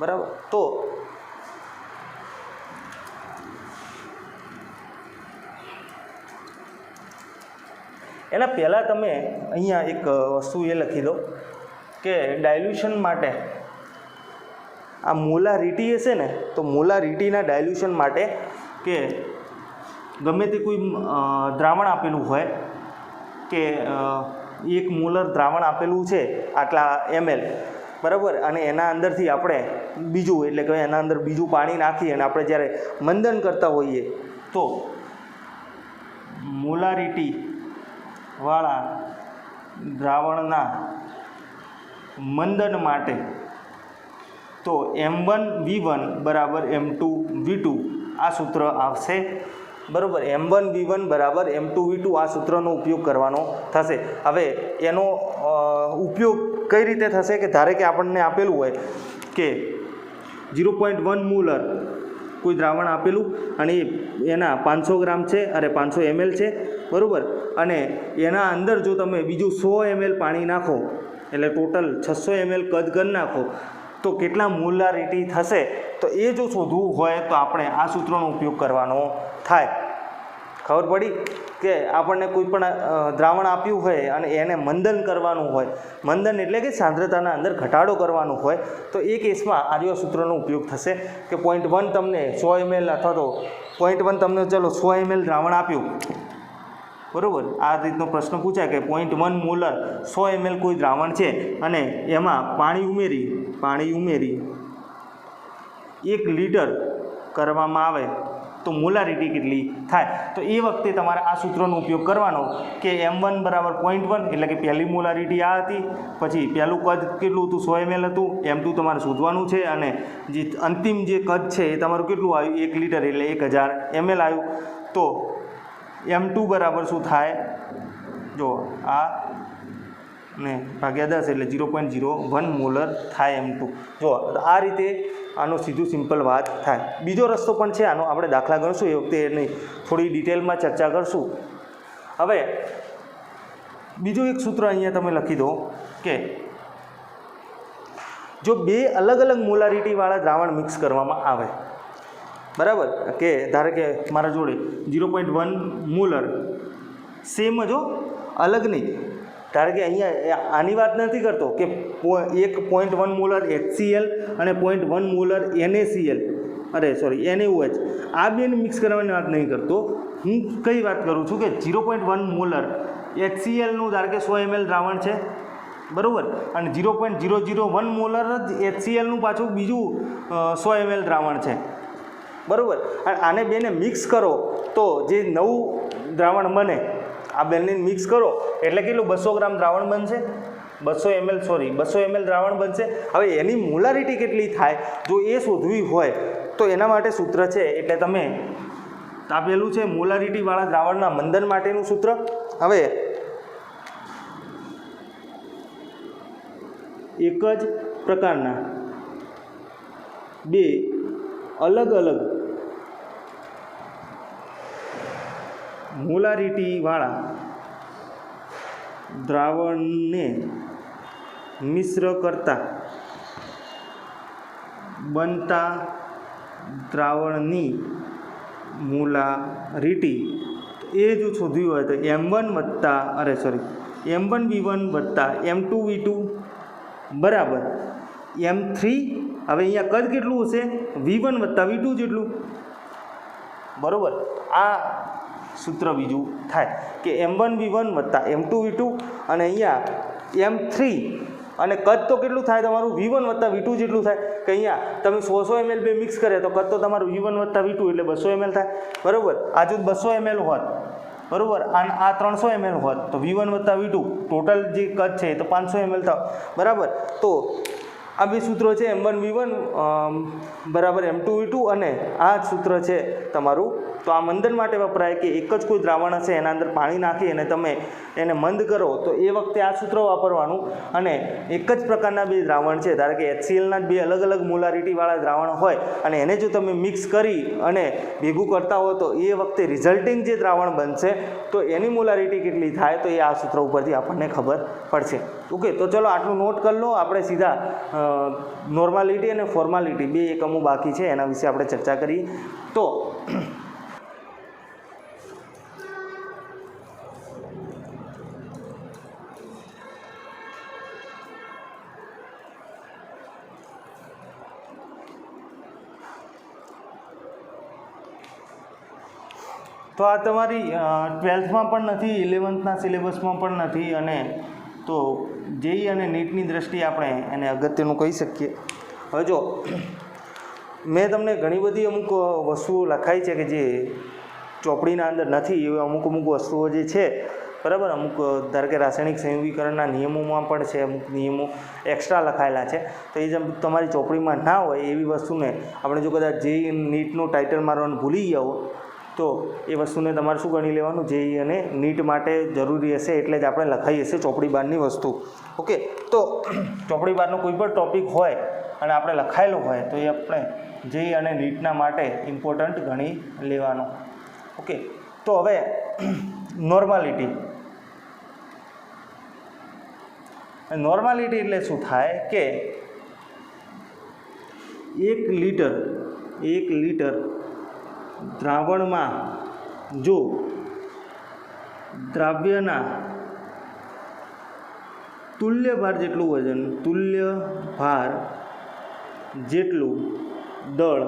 બરાબર. તો એના પહેલાં તમે અહીંયા એક વસ્તુ એ લખી દો કે ડાયલ્યુશન માટે આ મોલારિટી હશે ને, તો મોલારિટીના ડાયલ્યુશન માટે કે ગમે તે કોઈ દ્રાવણ આપેલું હોય કે 1 મોલર દ્રાવણ આપેલું છે આટલા ml, બરાબર, અને એના અંદરથી આપણે બીજું એટલે કે એના અંદર બીજું પાણી નાખી અને આપણે જ્યારે મંદન કરતા હોઈએ તો મોલારિટીવાળા દ્રાવણના મંદન માટે તો M1V1 બરાબર M2V2 આ સૂત્ર આવશે, બરાબર. M1V1 બરાબર M2V2 આ સૂત્રનો ઉપયોગ કરવાનો થશે. હવે એનો ઉપયોગ કઈ રીતે થશે કે ધારે કે આપણને આપેલું હોય કે 0.1 મોલર કોઈ દ્રાવણ આપેલું અને એના 500 ગ્રામ છે અરે 500 ml છે, બરાબર, અને એના અંદર જો તમે બીજું 100 ml પાણી નાખો એટલે ટોટલ 600 ml કદ કરી નાખો તો કેટલા મોલારિટી થશે? તો એ જો શોધવું હોય તો આપણે આ સૂત્રનો ઉપયોગ કરવાનો થાય. ખબર પડી કે આપણને કોઈ પણ દ્રાવણ આપ્યું હોય અને એને મંદન કરવાનું હોય, મંદન એટલે કે સાંદ્રતાના અંદર ઘટાડો કરવાનો હોય, તો એ કેસમાં આ સૂત્રનો ઉપયોગ થશે કે 0.1 તમને 100 ml અથવા તો 0.1 તમને ચલો 100 ml દ્રાવણ આપ્યું, બરાબર. આ રીતનો પ્રશ્ન પૂછાય કે 0.1 મોલર 100 ml કોઈ દ્રાવણ છે અને એમાં પાણી ઉમેરી 1 લીટર કરવામાં આવે તો મોલારિટી કેટલી થાય? તો એ વખતે તમારે આ સૂત્રનો ઉપયોગ કરવાનો કે M1 બરાબર 0.1 એટલે કે પહેલી મોલારિટી આ હતી, પછી પહેલું કદ કેટલું હતું? 100 ml હતું. M2 તમારે શોધવાનું છે અને જે અંતિમ જે કદ છે એ તમારું કેટલું આવ્યું? 1 લીટર એટલે 1000 ml આવ્યું. તો M2 બરાબર શું થાય? જો આ ને ભાગ્યા 10 એટલે 0.01 મોલર થાય M2. જો આ રીતે આનો સીધું સિમ્પલ વાત થાય. બીજો રસ્તો પણ છે આનો, આપણે દાખલા ગણશું એ વખતે એની થોડી ડિટેલમાં ચર્ચા કરશું. હવે બીજું એક સૂત્ર અહીંયા તમે લખી દો કે જો 2 અલગ અલગ મોલારિટીવાળા દ્રાવણ મિક્સ કરવામાં આવે, બરાબર, કે ધારે કે મારા જોડે 0.1 મોલર સેમ જ અલગ નહીં, ધારે કે અહીંયા આની વાત નથી કરતો કે 1.1 મોલર HCl અને 0.1 મોલર NaOH આ બેને મિક્સ કરવાની વાત નહીં કરતો. હું કઈ વાત કરું છું કે 0.1 મોલર HClનું ધારે કે 100 ml દ્રાવણ છે, બરાબર, અને 0.001 મોલર જ HClનું પાછું બીજું 100 ml દ્રાવણ છે, બરાબર. અને આને બેને મિક્સ કરો તો જે નવું દ્રાવણ બને, આ બેને મિક્સ કરો એટલે કેટલું 200 ગ્રામ દ્રાવણ બનશે, 200 ml દ્રાવણ બનશે. હવે એની મોલારિટી કેટલી થાય જો એ શોધવી હોય તો એના માટે સૂત્ર છે, એટલે તમે આપેલું છે મોલારિટીવાળા દ્રાવણના મંદન માટેનું સૂત્ર. હવે એક જ પ્રકારના બે અલગ અલગ મોલારિટીવાળા દ્રાવણને મિશ્ર કરતા બનતા દ્રાવણની મોલારિટી એ જો શોધવી હોય તો M1V1 વત્તા M2V2 બરાબર M3. હવે અહીંયા કદ કેટલું હશે, V1 વત્તા V2 જેટલું, બરાબર. આ સૂત્ર બીજું થાય કે M1V1 વત્તા M2V2, અને અહીંયા M3 અને કદ તો કેટલું થાય તમારું V1 વત્તા V2 જેટલું થાય, કે અહીંયા તમે 100 ml બે મિક્સ કરે તો કદ તો તમારું V1 વત્તા V2 એટલે 200 ml થાય, બરાબર. આ જો 200 ml હોત, બરાબર, અને આ 300 ml હોત તો V1 વત્તા V2 ટોટલ જે કદ છે તો 500 ml થાય, બરાબર. તો આ બે સૂત્રો છે M1V1 બરાબર M2V2, અને આ સૂત્ર છે તમારું. તો આ મંદન માટે વપરાય કે એક જ કોઈ દ્રાવણ હશે એના અંદર પાણી નાખી અને તમે એને મંદ કરો તો એ વખતે આ સૂત્ર વાપરવાનું. અને એક જ પ્રકારના બે દ્રાવણ છે, ધારો કે HClના જ બે અલગ અલગ મોલારિટીવાળા દ્રાવણ હોય અને એને જો તમે મિક્સ કરી અને ભેગું કરતા હો તો એ વખતે રિઝલ્ટિંગ જે દ્રાવણ બનશે તો એની મોલારિટી કેટલી થાય તો એ આ સૂત્ર ઉપરથી આપણને ખબર પડશે. ઓકે, તો ચલો આટલું નોટ કરી લો. આપણે સીધા નોર્માલિટી અને ફોર્માલિટી બે એકમો બાકી છે એના વિશે આપણે ચર્ચા કરીએ. તો આ તમારી 12થમાં પણ નથી, 11થના સિલેબસમાં પણ નથી, અને તો જેઈ અને નીટની દ્રષ્ટિએ આપણે એને અગત્યનું કહી શકીએ. હવે જો મેં તમને ઘણી બધી અમુક વસ્તુઓ લખાઈ છે કે જે ચોપડીના અંદર નથી, એવી અમુક વસ્તુઓ જે છે, બરાબર. અમુક ધારો કે રાસાયણિક સંયોગીકરણના નિયમોમાં પણ છે, અમુક નિયમો એક્સ્ટ્રા લખાયેલા છે. તો એ જેમ તમારી ચોપડીમાં ના હોય એવી વસ્તુને આપણે જો કદાચ જેઈ નીટનું ટાઇટલ મારવાનું ભૂલી ગયા હો તો એ વસ્તુને તમારે શું ગણી લેવાનું, જેઈ અને નીટ માટે જરૂરી હશે એટલે જ આપણે લખાઈ હશે ચોપડી બહારની વસ્તુ. ઓકે, તો ચોપડી બહારનો કોઈ પણ ટૉપિક હોય અને આપણે લખાયેલો હોય તો એ આપણે જેઈ અને નીટના માટે ઇમ્પોર્ટન્ટ ગણી લેવાનો. ઓકે, તો હવે નોર્માલિટી એટલે શું થાય કે 1 લીટર દ્રાવણમાં જો દ્રાવ્યના તુલ્ય ભાર જેટલું દળ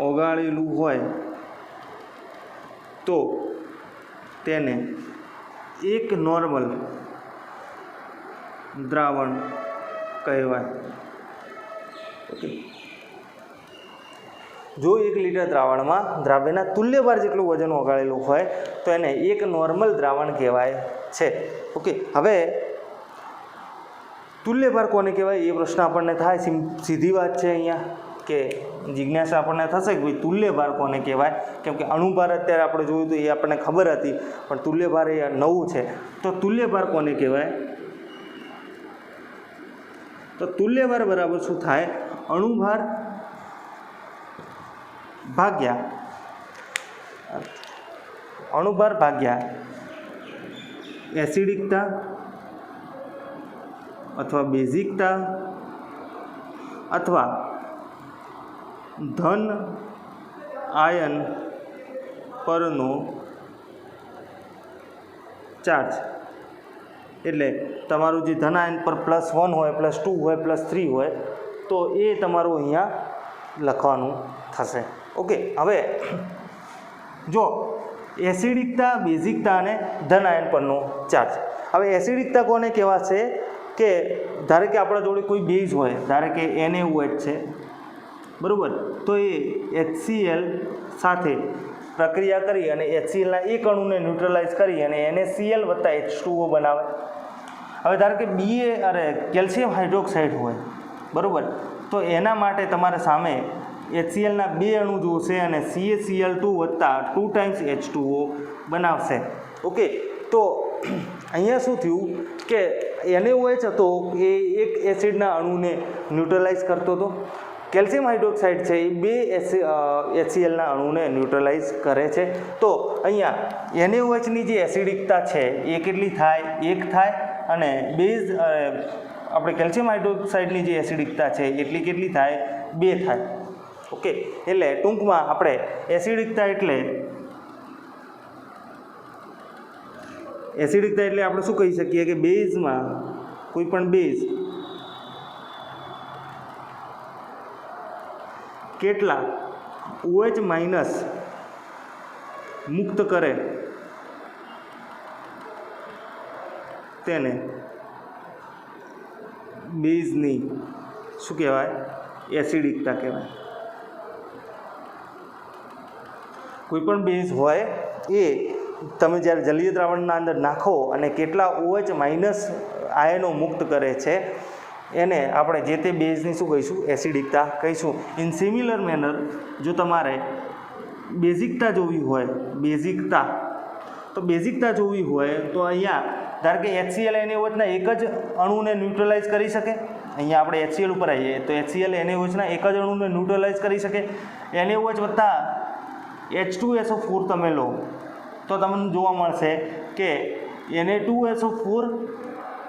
ઓગાળેલું હોય તો તેને એક નોર્મલ દ્રાવણ કહેવાય. ઓકે, જો 1 લીટર દ્રાવણમાં દ્રાવ્યના તુલ્યભાર જેટલું વજન ઓગાળેલું હોય તો એને એક નોર્મલ દ્રાવણ કહેવાય છે. ઓકે, હવે તુલ્યભાર કોને કહેવાય એ પ્રશ્ન આપણને થાય. સીધી વાત છે અહીંયા કે જિજ્ઞાસા આપણને થશે કે ભાઈ તુલ્યભાર કોને કહેવાય, કેમ કે અણુભાર અત્યારે આપણે જોયું તો એ આપણને ખબર હતી, પણ તુલ્યભાર એ નવું છે. તો તુલ્યભાર કોને કહેવાય? તો તુલ્યભાર બરાબર શું થાય? અણુભાર ભાગ્યા એસિડિકતા અથવા બેઝિકતા અથવા ધન આયન પરનો ચાર્જ. એટલે તમારું જે ધન આયન પર +1 હોય, +2 હોય, +3 હોય તો એ તમારું અહીંયા લખવાનું થશે. ઓકે, હવે જો એસિડિકતા, બેઝિકતા અને ધન આયન પરનો ચાર્જ. હવે એસિડિકતા કોને કહેવાશે કે ધારો કે આપણા જોડે કોઈ બેઝ હોય, ધારો કે NaOH છે, બરાબર, તો એ HCl સાથે પ્રક્રિયા કરી અને HClના એક અણુને ન્યુટ્રલાઇઝ કરી અને NaCl વત્તા H2O બનાવે. હવે ધારો કે કેલ્શિયમ હાઇડ્રોક્સાઇડ હોય, બરાબર, તો એના માટે તમારે સામે HClના 2 અણુ જોશે અને CaCl2 વત્તા 2 ટાઈમ્સ H2O બનાવશે. ઓકે, તો અહીંયા શું થયું કે NaOH હતો એ એક એસિડના અણુને ન્યુટ્રલાઇઝ કરતો હતો. કેલ્શિયમ હાઇડ્રોક્સાઇડ છે એ 2 HClના અણુને ન્યુટ્રલાઇઝ કરે છે. તો અહીંયા NaOHની જે એસિડિકતા છે એ કેટલી થાય? 1 થાય. અને બેઝ આપણે કેલ્શિયમ હાઇડ્રોક્સાઇડની જે એસિડિકતા છે એટલી કેટલી થાય? 2 થાય. ઓકે, એટલે ટૂંકમાં આપણે એસિડિકતા એટલે આપણે શું કહી શકીએ કે બેઝમાં કોઈ પણ બેઝ કેટલા OH માઇનસ મુક્ત કરે તેને બેઝની શું કહેવાય? એસિડિકતા કહેવાય. કોઈ પણ બેઝ હોય એ તમે જ્યારે જલીય દ્રાવણના અંદર નાખો અને કેટલા OH માઇનસ આયનો મુક્ત કરે છે એને આપણે જે તે બેઝની શું કહીશું? એસિડિકતા કહીશું. ઇન સિમિલર મેનર જો તમારે બેઝિકતા જોવી હોય, બેઝિકતા જોવી હોય તો અહીંયા ધારો કે HCl NaOHના એક જ અણુને ન્યુટ્રલાઇઝ કરી શકે. અહીંયા આપણે HCl ઉપર આવીએ તો HCl NaOHના એક જ અણુને ન્યુટ્રલાઇઝ કરી શકે. NaOH વત્તા H2SO4 તમે લો તો તમને જોવા મળશે કે Na2SO4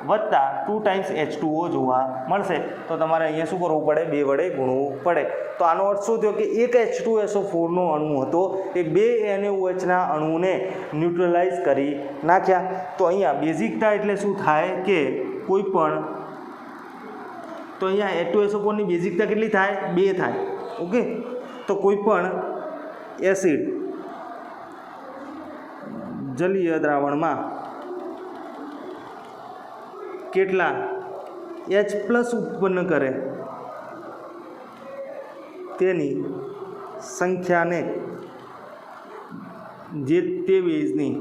વત્તા 2 ટાઈમ્સ H2O જોવા મળશે. તો તમારે અહીંયા શું કરવું પડે? 2 વડે ગુણવું પડે. તો આનો અર્થ શું થયો કે એક H2SO4નો અણુ હતો એ 2 NaOHના અણુને ન્યુટ્રલાઇઝ કરી નાખ્યા. તો અહીંયા બેઝિકતા એટલે શું થાય કે કોઈ પણ, તો અહીંયા H2SO4ની બેઝિકતા કેટલી થાય? 2 થાય. ઓકે, તો કોઈ પણ એસિડ જલીય દ્રાવણમાં કેટલા H+ ઉત્પન્ન કરે તેની સંખ્યાને જે તે બેઝની,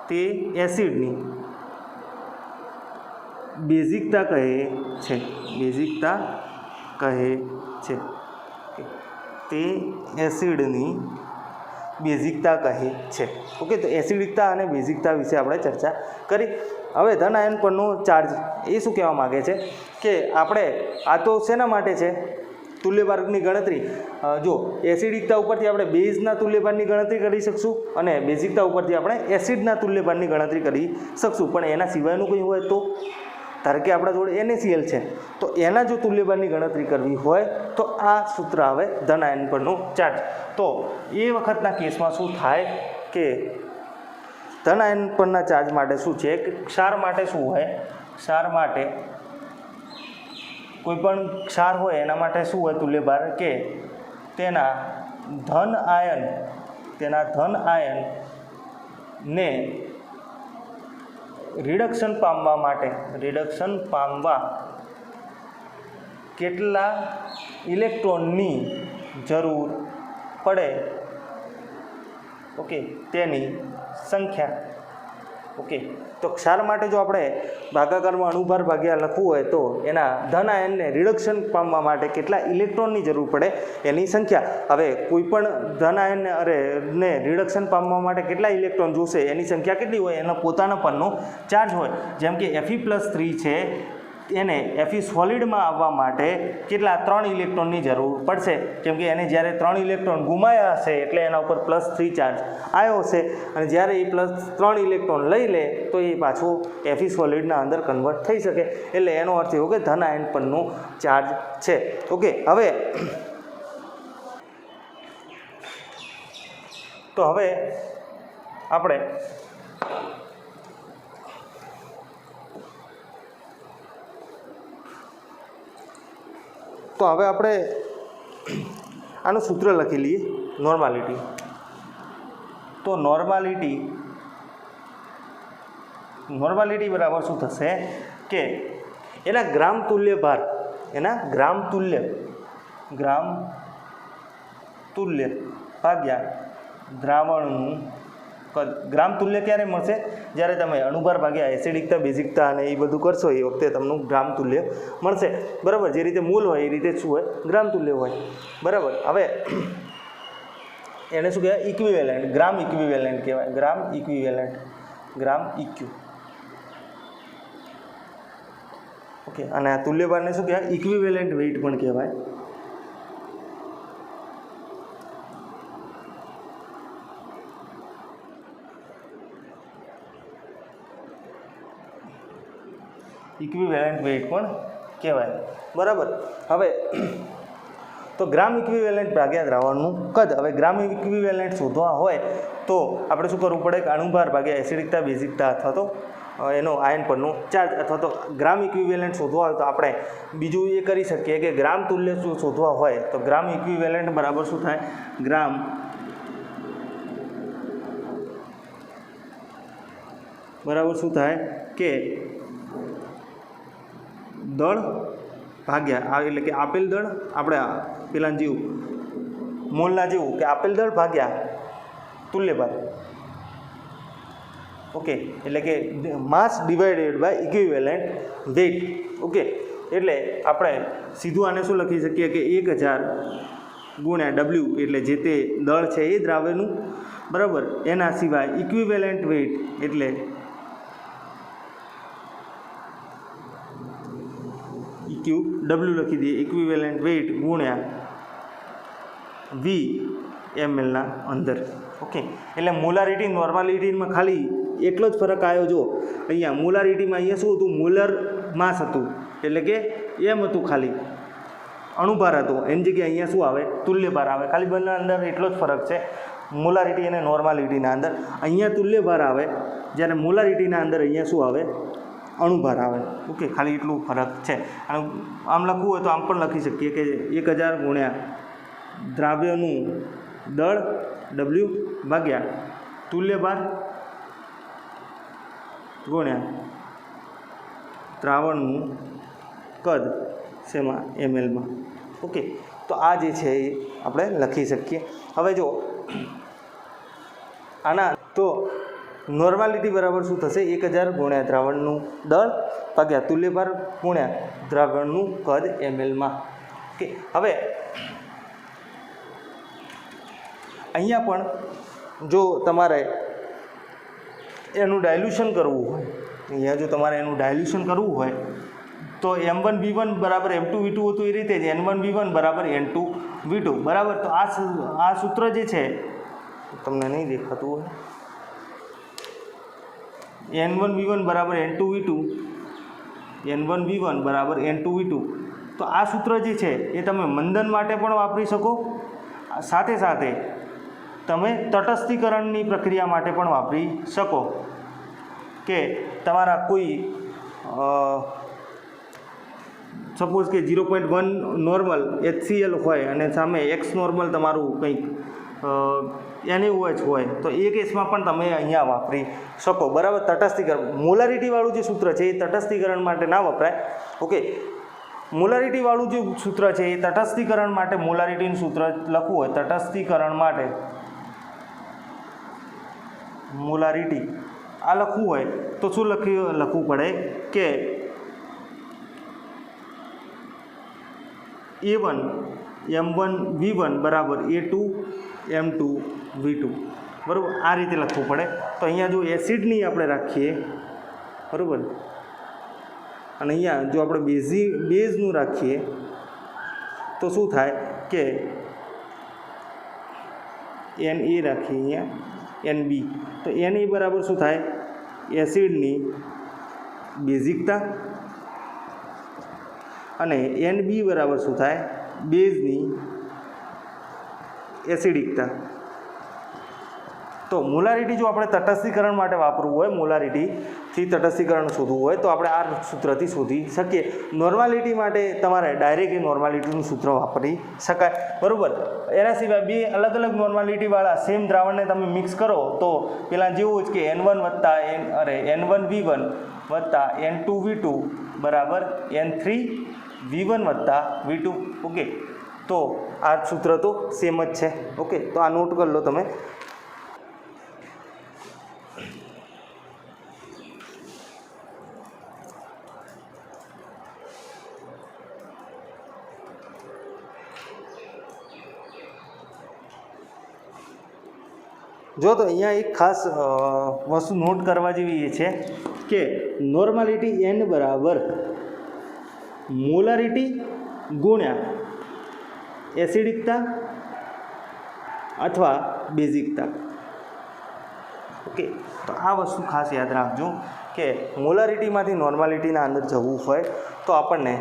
તે એસિડની બેઝિકતા કહે છે. તે એસિડની બેઝિકતા કહે છે. ઓકે, તો એસિડિકતા અને બેઝિકતા વિશે આપણે ચર્ચા કરી. હવે ધન આયન પરનો ચાર્જ એ શું કહેવા માગે છે કે આપણે આ તો શેના માટે છે? તુલ્યભારની ગણતરી. જો એસિડિકતા ઉપરથી આપણે બેઝના તુલ્યભારની ગણતરી કરી શકશું અને બેઝિકતા ઉપરથી આપણે એસિડના તુલ્યભારની ગણતરી કરી શકશું. પણ એના સિવાયનું કંઈ હોય તો, ધારો કે આપણા જોડે NaCl છે તો એના જો તુલ્યભારની ગણતરી કરવી હોય તો આ સૂત્ર આવે ધન આયન પરનો ચાર્જ. તો એ વખતના કેસમાં શું થાય કે ધન આયન પરના ચાર્જ માટે શું છે કે ક્ષાર માટે શું હોય? ક્ષાર માટે કોઈ પણ ક્ષાર હોય એના માટે શું હોય તુલ્યભાર કે તેના ધન આયન ને રિડક્શન પામવા કેટલા ઇલેક્ટ્રોનની જરૂર પડે, ઓકે, તેની સંખ્યા. ઓકે, તો ક્ષાર માટે જો આપણે ભાગાકારમાં અણુભાર ભાગ્યા લખવું હોય તો એના ધન આયનને રિડક્શન પામવા માટે કેટલા ઇલેક્ટ્રોનની જરૂર પડે એની સંખ્યા. હવે કોઈ પણ ધન આયનને રિડક્શન પામવા માટે કેટલા ઇલેક્ટ્રોન જોશે એની સંખ્યા કેટલી હોય? એના પોતાના પરનો ચાર્જ હોય. જેમ કે Fe+3 છે એને Fe સોલિડમાં આવવા માટે કેટલા? 3 ઇલેક્ટ્રોનની જરૂર પડશે. કેમ કે એને જ્યારે 3 ઇલેક્ટ્રોન ગુમાયા હશે એટલે એના ઉપર +3 ચાર્જ આવ્યો હશે અને જ્યારે એ +3 ઇલેક્ટ્રોન લઈ લે તો એ પાછો Fe સોલિડના અંદર કન્વર્ટ થઈ શકે. એટલે એનો અર્થ એવો કે ધન આયન પરનો ચાર્જ છે. ઓકે, હવે આપણે આનું સૂત્ર લખી લઈએ, નોર્માલિટી. તો નોર્માલિટી નોર્માલિટી બરાબર શું થશે કે એના ગ્રામ તુલ્ય ભાર, એના ગ્રામ તુલ્ય ભાગ્યા દ્રાવણનું કદ. ગ્રામ તુલ્ય ક્યારે મળશે? જ્યારે તમે અણુભાર ભાગ્યા એસિડિકતા બેઝિકતા અને એ બધું કરશો એ વખતે તમને ગ્રામ તુલ્ય મળશે. બરાબર, જે રીતે મૂલ હોય એ રીતે શું હોય? ગ્રામ તુલ્ય હોય. બરાબર, હવે એને શું કહેવાય? ઇક્વિવેલન્ટ, ગ્રામ ઇક્વિવેલન્ટ કહેવાય. ગ્રામ ઇક્વિવેલન્ટ, ગ્રામ ઇક્યુ. ઓકે, અને આ તુલ્યભારને શું કહેવાય? ઇક્વિવેલન્ટ વેઇટ પણ કહેવાય. ઇક્વિવેલન્ટ વેઇટ પણ કહેવાય. બરાબર, હવે તો ગ્રામ ઇક્વિવેલન્ટ ભાગ્યા દ્રાવણનું કદ. હવે ગ્રામ ઇક્વિવેલન્ટ શોધવા હોય તો આપણે શું કરવું પડે? કે અણુભાર ભાગ્યા એસિડિકતા બેઝિકતા અથવા તો એનો આયન પરનો ચાર્જ, અથવા તો ગ્રામ ઇક્વિવેલન્ટ શોધવા હોય તો આપણે બીજું એ કરી શકીએ કે ગ્રામ તુલ્ય શોધવા હોય તો ગ્રામ ઇક્વિવેલન્ટ બરાબર શું થાય? ગ્રામ બરાબર શું થાય કે દળ ભાગ્યા, એટલે કે આપેલ દળ, આપણે પેલા જેવું મોલના જેવું કે આપેલ દળ ભાગ્યા તુલ્યભાર. ઓકે, એટલે કે mass divided by equivalent weight. Okay, એટલે આપણે સીધું આને શું લખી શકીએ કે 1000 ગુણ્યા W, એટલે જે તે દળ છે એ દ્રાવ્યનું. બરાબર, એના સિવાય ઇક્વિવેલન્ટ વેઇટ એટલે W લખી દઈએ, ઇક્વિવેલન્ટ વેઇટ ગુણ્યા VmL ના અંદર. ઓકે, એટલે મોલારિટી નોર્માલિટીમાં ખાલી એટલો જ ફરક આવ્યો. જો અહીંયા મોલારિટીમાં અહીંયા શું હતું? મોલર માસ હતું, એટલે કે એમ હતું ખાલી, અણુભાર હતો. એની જગ્યાએ અહીંયા શું આવે? તુલ્યભાર આવે. ખાલી બંને અંદર એટલો જ ફરક છે, મોલારિટી અને નોર્માલિટીના અંદર. અહીંયા તુલ્યભાર આવે, જ્યારે મોલારિટીના અંદર અહીંયા શું આવે? અણુભાર આવે. ઓકે, ખાલી એટલું ફરક છે. અને આમ લખવું હોય તો આમ પણ લખી શકીએ કે 1000 ગુણ્યા દ્રાવ્યનું દળ W ભાગ્યા તુલ્યભાર ગુણ્યા દ્રાવણનું કદ શેમાં? mlમાં. ઓકે, તો આ જે છે એ આપણે લખી શકીએ. હવે જો આના તો નોર્માલિટી બરાબર શું થશે? 1000 ગુણ્યા દ્રાવણનું દળ ભાગ્યા તુલ્યભાર ગુણ્યા દ્રાવણનું કદ mlમાં. ઓકે, હવે અહીંયા પણ જો તમારે એનું ડાયલ્યુશન કરવું હોય, અહીંયા જો તમારે એનું ડાયલ્યુશન કરવું હોય તો M1V1 બરાબર M2V2 હતું એ રીતે જ N1V1 બરાબર N2V2. બરાબર, તો આ સૂત્ર જે છે તમને નહીં દેખાતું હોય, N1V1 બરાબર N2V2, N1V1 બરાબર N2V2. તો આ સૂત્ર જે છે એ તમે મંદન માટે પણ વાપરી શકો, સાથે સાથે તમે તટસ્થીકરણની પ્રક્રિયા માટે પણ વાપરી શકો. કે તમારા કોઈ સપોઝ કે 0.1 નોર્મલ HCl હોય અને સામે X નોર્મલ તમારું કંઈક NaOH હોય તો એ કેસમાં પણ તમે અહીંયા વાપરી શકો. બરાબર, તટસ્થીકરણ મોલારિટીવાળું જે સૂત્ર છે એ તટસ્થીકરણ માટે ના વપરાય. ઓકે, મોલારિટીવાળું જે સૂત્ર છે એ તટસ્થીકરણ માટે, મોલારિટીનું સૂત્ર લખવું હોય તટસ્થીકરણ માટે, મોલારિટી આ લખવું હોય તો શું લખવું પડે કે A1 M1V1 બરાબર A2 M2V2. બરાબર, આ રીતે લખવું પડે. તો અહીંયા જો એસિડની આપણે રાખીએ, બરાબર, અને અહીંયા જો આપણે બેઝનું રાખીએ તો શું થાય કે Na રાખીએ, અહીંયા Nb, તો Na બરાબર શું થાય? એસિડની બેઝિકતા, અને Nb બરાબર શું થાય? બેઝની એસિડિકતા. તો મોલારિટી જો આપણે તટસ્થીકરણ માટે વાપરવું હોય, મોલારિટીથી તટસ્થીકરણ શોધવું હોય તો આપણે આ સૂત્રથી શોધી શકીએ. નોર્માલિટી માટે તમારે ડાયરેક્ટ નોર્માલિટીનું સૂત્ર વાપરી શકાય, બરાબર. એના સિવાય બે અલગ અલગ નોર્માલિટીવાળા સેમ દ્રાવણને તમે મિક્સ કરો તો પેલા જેવું જ કે N1 વત્તા N1V1 વત્તા N2V2 બરાબર N3V1 વત્તા V2. ઓકે, તો આ સૂત્ર તો સેમ જ છે. ઓકે, તો આ નોટ કરી લો તમે. જો તો અહીંયા એક ખાસ વસ્તુ નોટ કરવા જેવી એ છે કે નોર્માલિટી N બરાબર મોલારિટી ગુણ્યા એસિડિકતા અથવા બેઝિકતા. ઓકે, તો આ વસ્તુ ખાસ યાદ રાખજો કે મોલારિટીમાંથી નોર્માલિટીના અંદર જવું હોય તો આપણને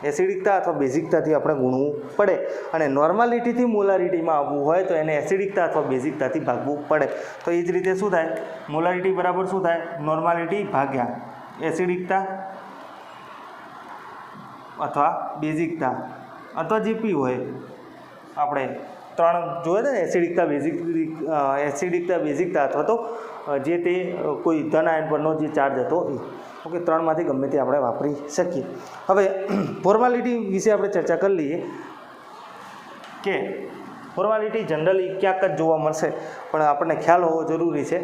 એસિડિકતા અથવા બેઝિકતાથી આપણે ગુણવું પડે, અને નોર્માલિટીથી મોલારિટીમાં આવવું હોય તો એને એસિડિકતા અથવા બેઝિકતાથી ભાગવું પડે. તો એ જ રીતે શું થાય, મોલારિટી બરાબર શું થાય, નોર્માલિટી ભાગ્યા એસિડિકતા અથવા બેઝિકતા અથવા જે પી હોય. આપણે ત્રણ જોઈએ ને, એસિડિકતા બેઝિકતા અથવા તો જે તે કોઈ ધન આયન પરનો જે ચાર્જ હતો એ. ઓકે, ત્રણમાંથી ગમે તે આપણે વાપરી શકીએ. હવે ફોર્માલિટી વિશે આપણે ચર્ચા કરી લઈએ કે ફોર્માલિટી જનરલી ક્યાંક જ જોવા મળશે, પણ આપણને ખ્યાલ હોવો જરૂરી છે.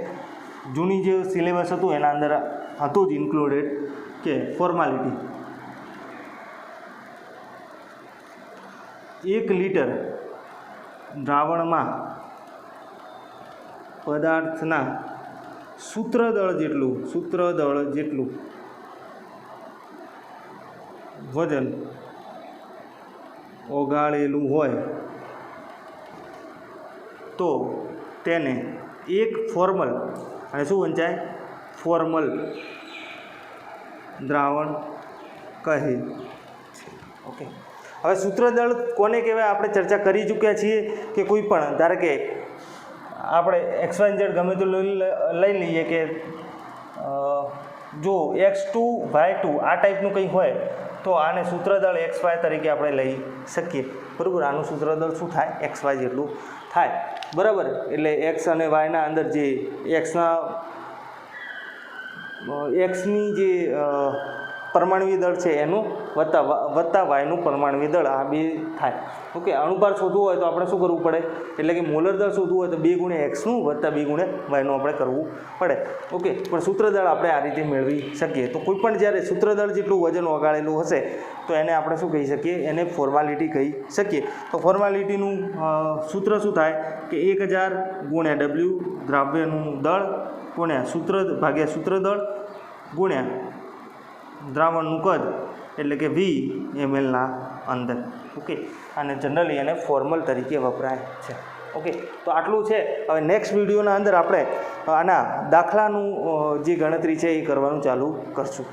જૂની જે સિલેબસ હતું એના અંદર હતું જ ઇન્ક્લુડેડ કે ફોર્માલિટી 1 લીટર દ્રાવણમાં પદાર્થના સૂત્રદળ જેટલું વજન ઓગાળેલું હોય તો તેને એક ફોર્મલ, અને શું વંચાય, ફોર્મલ દ્રાવણ કહે છે. ઓકે, હવે સૂત્રદળ કોને કહેવાય આપણે ચર્ચા કરી ચૂક્યા છીએ કે કોઈ પણ, ધારો કે આપણે XYZ ગમે તો લઈ લઈએ કે જો X2 Y2 આ ટાઈપનું કંઈ હોય તો આને સૂત્રદળ XY તરીકે આપણે લઈ શકીએ, બરાબર. આનું સૂત્રદળ શું થાય, XY જેટલું થાય, બરાબર. એટલે X અને Yના અંદર જે Xની જે પરમાણુય દળ છે એનું વત્તા વાયનું પરમાણુય દળ, આ બે થાય. ઓકે, અણુભાર શોધવું હોય તો આપણે શું કરવું પડે, એટલે કે મોલર દળ શોધવું હોય તો 2 ગુણ્યા Xનું વત્તા 2 ગુણ્યા વાયનું આપણે કરવું પડે. ઓકે, પણ સૂત્રદળ આપણે આ રીતે મેળવી શકીએ. તો કોઈ પણ જ્યારે સૂત્રદળ જેટલું વજન ઓગાળેલું હશે તો એને આપણે શું કહી શકીએ, એને ફોર્માલિટી કહી શકીએ. તો ફોર્માલિટીનું સૂત્ર શું થાય કે 1000 ગુણ્યા W દ્રાવ્યનું દળ ગુણ્યા સૂત્રદળ ગુણ્યા દ્રાવણનું કદ, એટલે કે V mlના અંદર. ઓકે, અને જનરલી એને ફોર્મલ તરીકે વપરાય છે. ઓકે, તો આટલું છે. હવે નેક્સ્ટ વિડીયોના અંદર આપણે આના દાખલાનું જે ગણતરી છે એ કરવાનું ચાલુ કરશું.